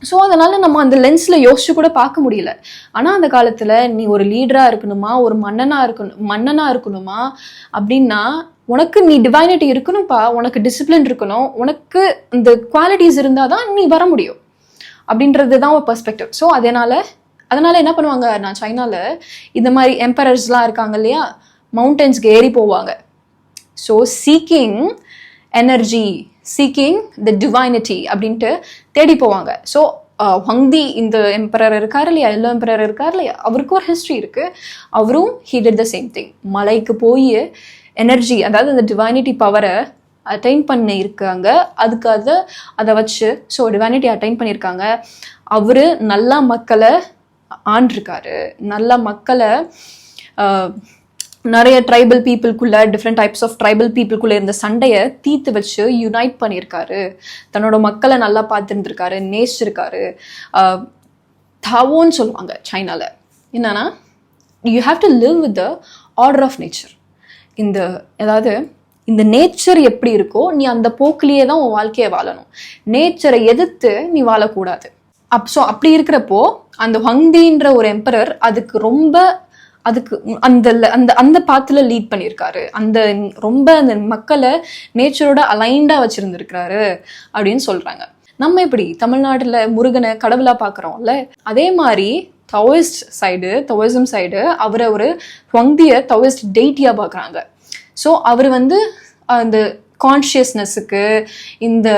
ஸோ அதனால நம்ம அந்த லென்ஸ்ல யோசிச்சு கூட பார்க்க முடியல. ஆனால் அந்த காலத்துல நீ ஒரு லீடரா இருக்கணுமா, ஒரு மன்னனா இருக்கணுமா அப்படின்னா உனக்கு நீ டிவைனிட்டி இருக்கணும்ப்பா, உனக்கு டிசிப்ளின் இருக்கணும், உனக்கு இந்த குவாலிட்டிஸ் இருந்தாதான் நீ வர முடியும் அப்படின்றதுதான் ஒரு பெர்ஸ்பெக்டிவ். ஸோ அதனால என்ன பண்ணுவாங்க, நான் சைனால இந்த மாதிரி எம்பரர்ஸ்லாம் இருக்காங்க இல்லையா, மவுண்டன்ஸ்க்கு ஏறி போவாங்க. ஸோ சீக்கிங் எனர்ஜி, சீக்கிங் த டிவைனிட்டி அப்படின்ட்டு தேடி போவாங்க. ஸோ ஹங்தி இந்த எம்பரர் இருக்காரு இல்லையா, எல்லோ எம்பரர் இருக்காரு இல்லையா, அவருக்கு ஒரு ஹிஸ்ட்ரி இருக்கு. அவரும் he did the same thing. மலைக்கு போய் எனர்ஜி, அதாவது அந்த டிவைனிட்டி பவரை அட்டைன் பண்ணி இருக்காங்க. அதுக்காக அதை வச்சு ஸோ டிவைனிட்டி அட்டைன் பண்ணியிருக்காங்க. அவரு நல்லா மக்களை ஆண்டிருக்காரு, நல்லா மக்களை நிறைய ட்ரைபல் பீப்புளுக்குள்ள, டிஃப்ரெண்ட் டைப்ஸ் ஆஃப் ட்ரைபல் பீப்புளுக்குள்ள இருந்த சண்டையை தீர்த்து வச்சு யுனைட் பண்ணியிருக்காரு. தன்னோட மக்களை நல்லா பார்த்துருந்துருக்காரு, நேசிச்சிருக்காரு. தாவோன்னு சொல்லுவாங்க சைனால. என்னன்னா you have to live with the order of nature. அதாவது இந்த நேச்சர் எப்படி இருக்கோ நீ அந்த போக்கிலேயே தான் உன் வாழ்க்கையை வாழணும். நேச்சரை எதிர்த்து நீ வாழக்கூடாது. ஸோ அப்படி இருக்கிறப்போ அந்த ஹங்தின்ற ஒரு எம்பரர் அதுக்கு அந்த அந்த அந்த பாத்துல லீட் பண்ணியிருக்காரு. அந்த ரொம்ப அந்த மக்களை நேச்சரோட அலைண்டா வச்சிருந்திருக்கிறாரு அப்படின்னு சொல்றாங்க. நம்ம எப்படி தமிழ்நாட்டுல முருகனை கடவுளா பாக்குறோம்ல, அதே மாதிரி தவோயிசம் சைடு அவரை ஒரு ஹங்திய தவோயிஸ்ட் டெய்ட்டியா பாக்குறாங்க. ஸோ அவர் அந்த கான்ஷியஸ்னஸுக்கு, இந்த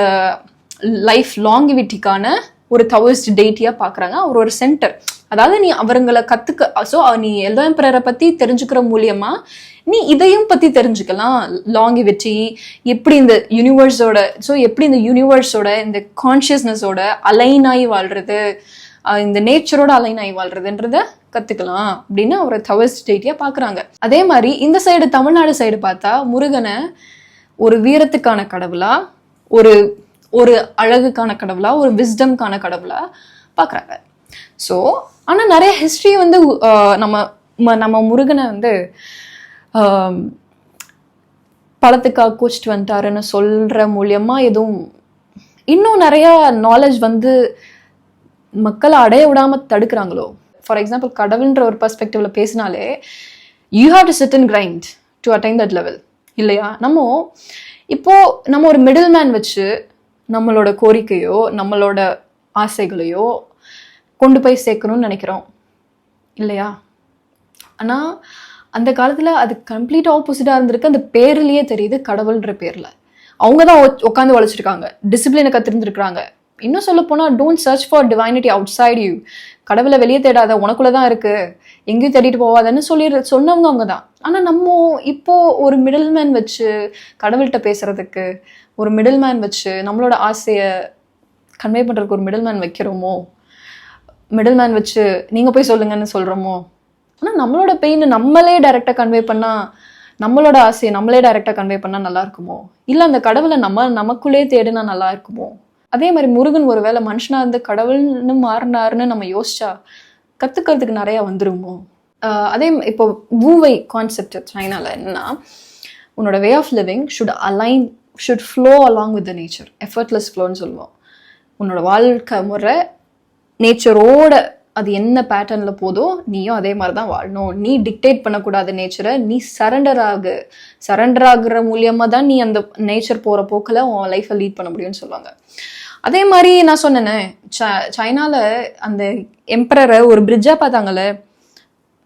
லைஃப் லாங்கிவிட்டிக்கான ஒரு தவோயிஸ்ட் டெய்ட்டியா பாக்குறாங்க. அவர் ஒரு சென்டர். அதாவது நீ அவங்களை ஸோ நீ எல்லோ எம்பரரை பத்தி தெரிஞ்சுக்கிற மூலியமா நீ இதையும் பத்தி தெரிஞ்சுக்கலாம். லாங்கிவிட்டி எப்படி இந்த யூனிவர்ஸோட, ஸோ எப்படி இந்த யூனிவர்ஸோட இந்த கான்ஷியஸ்னஸோட அலைன் ஆகி வாழ்றது, இந்த நேச்சரோட அலைன் ஆகி வாழ்றதுன்றத கத்துக்கலாம் அப்படின்னு அவரை தவோயிஸ்ட் டெய்ட்டியா பாக்குறாங்க. அதே மாதிரி இந்த சைடு தமிழ்நாடு சைடு பார்த்தா முருகனை ஒரு வீரத்துக்கான கடவுளா, ஒரு அழகுக்கான கடவுளா, ஒரு விஸ்டம்கான கடவுளா பாக்குறாங்க. ஸோ ஆனால் நிறைய ஹிஸ்ட்ரி நம்ம முருகனை பழத்துக்காக கோச்சிட்டு வந்துட்டாருன்னு சொல்ற மூலியமா எதுவும் இன்னும் நிறைய நாலேஜ் மக்களை அடைய விடாம தடுக்கிறாங்களோ. ஃபார் எக்ஸாம்பிள் கடவுள்ன்ற ஒரு பெர்ஸ்பெக்டிவ்ல பேசினாலே you have to sit and grind to attain that level இல்லையா. நம்ம ஒரு மிடில் மேன் வச்சு நம்மளோட கோரிக்கையோ நம்மளோட ஆசைகளையோ கொண்டு போய் சேர்க்கணும்னு நினைக்கிறோம் இல்லையா. ஆனால் அந்த காலத்தில் அது கம்ப்ளீட் ஆப்போசிட்டாக இருந்திருக்கு. அந்த பேர்லேயே தெரியுது, கடவுள்ன்ற பேரில் அவங்க தான் உட்காந்து உழைச்சிருக்காங்க, டிசிப்ளினை கற்றுருந்துருக்குறாங்க. இன்னும் சொல்ல போனால் don't search for divinity outside you. கடவுளை வெளியே தேடாத, உனக்குள்ள தான் இருக்கு, எங்கேயும் தேடிட்டு போவாதன்னு சொன்னவங்க அவங்க தான். ஆனால் நம்ம இப்போ ஒரு மிடில் மேன் வச்சு கடவுள்கிட்ட பேசுறதுக்கு, ஒரு மிடில் மேன் வச்சு நம்மளோட ஆசையை கன்வே பண்ணுறதுக்கு ஒரு மிடில் மேன் வைக்கிறோமோ, மிடில் மேன் வச்சு நீங்கள் போய் சொல்லுங்கன்னு சொல்கிறோமோ. ஆனால் நம்மளோட பெயின் நம்மளே டைரெக்டாக கன்வே பண்ணால், நம்மளோட ஆசையை நம்மளே டைரெக்டாக கன்வே பண்ணால் நல்லா இருக்குமோ, இல்லை அந்த கடவுளை நமக்குள்ளே தேடினா நல்லா இருக்குமோ. அதே மாதிரி முருகன் ஒரு வேளை மனுஷனா இருந்து கடவுள்னு மாறினாருன்னு நம்ம யோசிச்சா கற்றுக்கிறதுக்கு நிறையா வந்துருமோ. அதே இப்போ வூவை கான்செப்ட் சைனால என்னன்னா, உன்னோட way of living should flow along with the nature. Effortless ஃப்ளோன்னு சொல்லுவோம். உன்னோட வாழ்க்கை முறை நேச்சரோட அது என்ன பேட்டர்ன்ல போதோ நீயும் அதே மாதிரி தான் வாழணும். நீ டிக்டேட் பண்ணக்கூடாது நேச்சரை. நீ சரண்டர் ஆகுற மூலியமா தான் நீ அந்த நேச்சர் போற போக்கில் உன் லைஃப்பை லீட் பண்ண முடியும்னு சொல்லுவாங்க. அதே மாதிரி நான் சொன்னேனே, சைனால அந்த எம்பரரை ஒரு பிரிட்ஜா பார்த்தாங்கல்ல,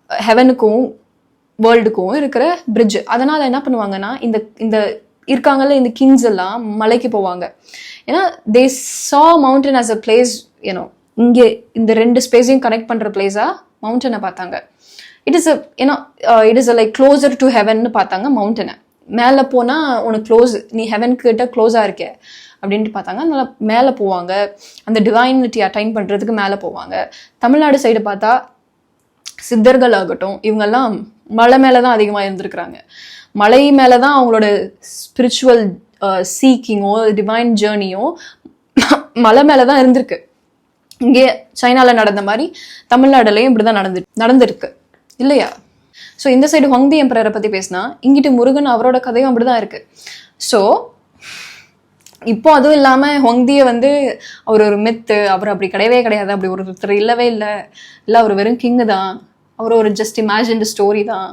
ஹெவனுக்கும் வேர்ல்டுக்கும் இருக்கிற பிரிட்ஜ். அதனால என்ன பண்ணுவாங்கன்னா, இந்த இருக்காங்கல்ல இந்த கிங்ஸ் எல்லாம் மலைக்கு போவாங்க. ஏன்னா தே சா மவுண்டன் ஆஸ் அ பிளேஸ், இங்கே இந்த ரெண்டு ஸ்பேஸையும் கனெக்ட் பண்ணுற பிளேஸாக மவுண்டனை பார்த்தாங்க. It is like closer to ஹெவன்னு பார்த்தாங்க மவுண்டனை. மேலே போனால் உனக்கு நீ ஹெவன் கிட்ட க்ளோஸாக இருக்க அப்படின்ட்டு பார்த்தாங்க. அதனால மேலே போவாங்க, அந்த டிவைனிட்டி அட்டைன் பண்ணுறதுக்கு மேலே போவாங்க. தமிழ்நாடு சைடு பார்த்தா சித்தர்கள் ஆகட்டும், இவங்கெல்லாம் மலை மேலே தான் அதிகமாக இருந்திருக்கிறாங்க. மலை மேலே தான் அவங்களோட ஸ்பிரிச்சுவல் சீக்கிங்கோ டிவைன் ஜேர்னியோ மலை மேலே தான் இருந்திருக்கு. இங்கே சைனால நடந்த மாதிரி தமிழ்நாடுலையும் இப்படிதான் நடந்திருக்கு இல்லையா. ஸோ இந்த சைடு ஹங்தி எம்பரரை பத்தி பேசினா, இங்கிட்டு முருகன் அவரோட கதையும் அப்படிதான் இருக்கு. ஸோ இப்போ அதுவும் இல்லாம ஹங்தியை அவர் ஒரு மித்து, அவர் அப்படி கிடையவே கிடையாது, அப்படி ஒருத்தர் இல்லவே இல்லை, அவர் வெறும் கிங்கு தான், அவர் ஒரு ஜஸ்ட் இமேஜின்டு ஸ்டோரி தான்.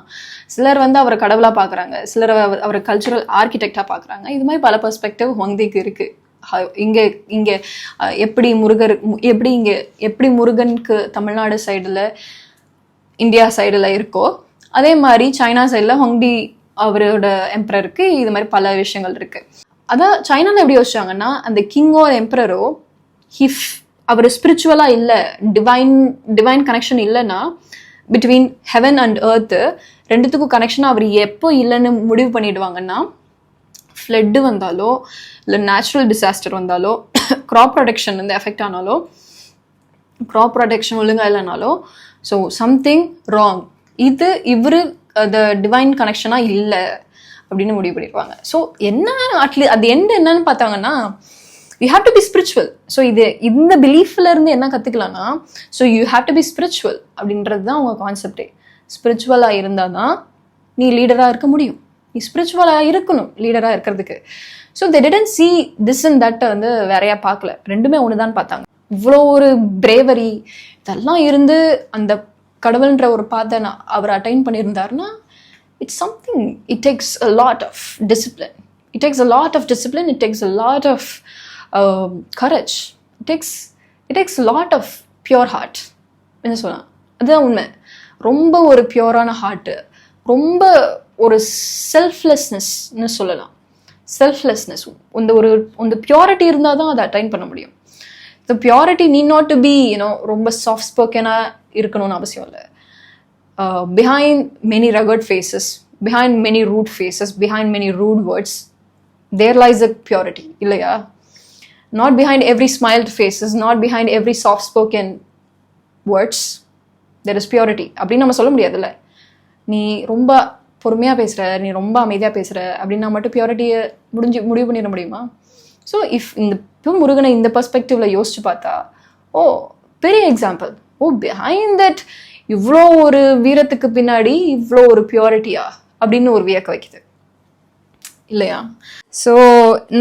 சிலர் அவரை கடவுளா பாக்குறாங்க, சிலர் அவரை கல்ச்சுரல் ஆர்கிடெக்டா பாக்குறாங்க. இது மாதிரி பல பெர்ஸ்பெக்டிவ் ஹங்திக்கு இருக்கு. இங்க எப்படி முருகனுக்கு தமிழ்நாடு சைடுல இந்தியா சைடுல இருக்கோ, அதே மாதிரி சைனா சைடுல ஹங்தி அவரோட எம்பரருக்கு இது மாதிரி பல விஷயங்கள் இருக்கு. அதான் சைனால எப்படி யோசிச்சாங்கன்னா, அந்த கிங்கோ எம்பரரோ அவர் ஸ்பிரிச்சுவலா இல்லை, டிவைன் கனெக்ஷன் இல்லைன்னா பிட்வீன் ஹெவன் அண்ட் எர்த்து ரெண்டுத்துக்கும் கனெக்ஷனாக அவர் எப்போ இல்லைன்னு முடிவு பண்ணிடுவாங்கன்னா, ஃப்ளட்டு வந்தாலோ இல்லை நேச்சுரல் டிசாஸ்டர் வந்தாலோ க்ராப் ப்ரொடெக்ஷன் வந்து எஃபெக்ட் ஆனாலோ, க்ராப் ப்ரொடெக்ஷன் ஒழுங்காக இல்லைனாலோ, ஸோ சம்திங் ராங், இது இவர் த டிவைன் கனெக்ஷனாக இல்லை அப்படின்னு முடிவு பண்ணிடுவாங்க. ஸோ என்ன அட்லீஸ்ட் அது என்னன்னு பார்த்தாங்கன்னா, you have to be spiritual. So இந்த பிலீஃப்ல இருந்து என்ன கற்றுக்கலாம்னா, so you have to be spiritual அப்படின்றது தான் உங்கள் கான்செப்டே. ஸ்பிரிச்சுவலாக இருந்தால் தான் நீ லீடராக இருக்க முடியும். நீ ஸ்பிரிச்சுவலாக இருக்கணும் லீடராக இருக்கிறதுக்கு. So they didn't see this and that வந்து வேறையாக பார்க்கல, ரெண்டுமே ஒன்று தான் பார்த்தாங்க. இவ்வளோ ஒரு பிரேவரி இதெல்லாம் இருந்து அந்த கடவுள்ன்ற ஒரு பாத்தை அவர் அட்டைன் பண்ணியிருந்தாருன்னா, it's something, it takes a lot of discipline. It takes a lot of discipline, it takes a lot of courage, it takes a lot of pure heart. என்ன சொல்லலாம், அதுதான் உண்மை. ரொம்ப ஒரு பியூரான ஹார்ட்டு, ரொம்ப ஒரு செல்ஃப்லெஸ்னஸ்ன்னு சொல்லலாம். செல்ஃப்லெஸ்னஸ், இந்த பியூரிட்டி இருந்தால் தான் அதை அட்டைன் பண்ண முடியும். The purity need not to be ரொம்ப சாஃப்ட் ஸ்போக்கனாக இருக்கணும்னு அவசியம் இல்லை. Behind many rugged faces, behind many rude faces, behind many rude words, there lies a purity, இல்லையா? Not behind every smiled faces, not behind every soft spoken words, there is purity. அப்படின்னு நம்ம சொல்ல முடியாதுல்ல. நீ ரொம்ப பொறுமையாக பேசுகிற, நீ ரொம்ப அமைதியாக பேசுகிற அப்படின்னா மட்டும் பியூரிட்டியை முடிவு பண்ணிட முடியுமா? ஸோ இப்போ முருகனை இந்த பர்ஸ்பெக்டிவ்ல யோசிச்சு பார்த்தா, ஓ பெரிய எக்ஸாம்பிள். ஓ பிஹைண்ட் தட் இவ்வளோ ஒரு வீரத்துக்கு பின்னாடி இவ்வளோ ஒரு பியூரிட்டியா அப்படின்னு ஒரு வியக்க வைக்குது, இல்லையா? ஸோ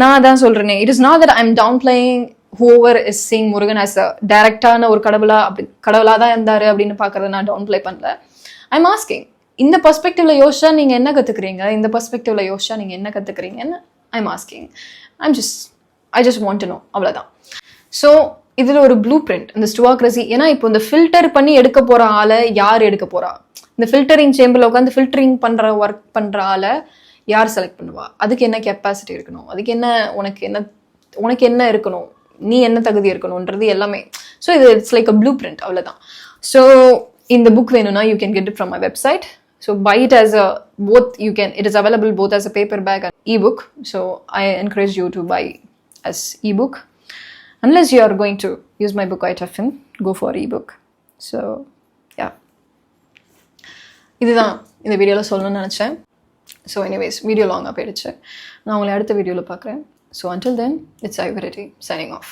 நான் தான் சொல்றேனே, it is not that I am downplaying whoever is seeing Murugan as a டைரக்டான ஒரு கடவுளாக தான் இருந்தாரு அப்படின்னு பார்க்கறத நான் டவுன் பிளே பண்ணல. ஐ எம் ஆஸ்கிங், இந்த பர்ஸ்பெக்டிவ்ல யோசிச்சா நீங்க என்ன கத்துக்கிறீங்க, இந்த பர்ஸ்பெக்டிவ்ல யோசிச்சா நீங்க என்ன கத்துக்கிறீங்கன்னு I am asking. I just want to know, அவ்வளோதான். ஸோ இதில் ஒரு ப்ளூ பிரிண்ட், இந்த ஸ்டுவாக்ரசி. ஏன்னா இப்போ இந்த ஃபில்டர் பண்ணி எடுக்க போற ஆளை யார் எடுக்க போறா? இந்த ஃபில்டரிங் சேம்பர்ல உட்காந்து ஃபில்டரிங் ஒர்க் பண்ற ஆளை யார் செலக்ட் பண்ணுவா? அதுக்கு என்ன கெப்பாசிட்டி இருக்கணும், அதுக்கு என்ன உனக்கு என்ன இருக்கணும், நீ என்ன தகுதி இருக்கணும்ன்றது எல்லாமே. So it's like a blueprint, அவ்வளோதான். ஸோ இந்த புக் வேணும்னா you can get it from my website. So buy it as a both, you can, it is available both as a paperback and e-book. So I encourage you to buy as e-book. Unless you are going to use my book quite often, go for e-book. So yeah, இதுதான் இந்த வீடியோவில் சொல்லணும்னு நினச்சேன். So anyways video லாங்காக போயிடுச்சு. நான் உங்களை அடுத்த வீடியோவில் பார்க்குறேன். So until then, it's Ivarity signing off.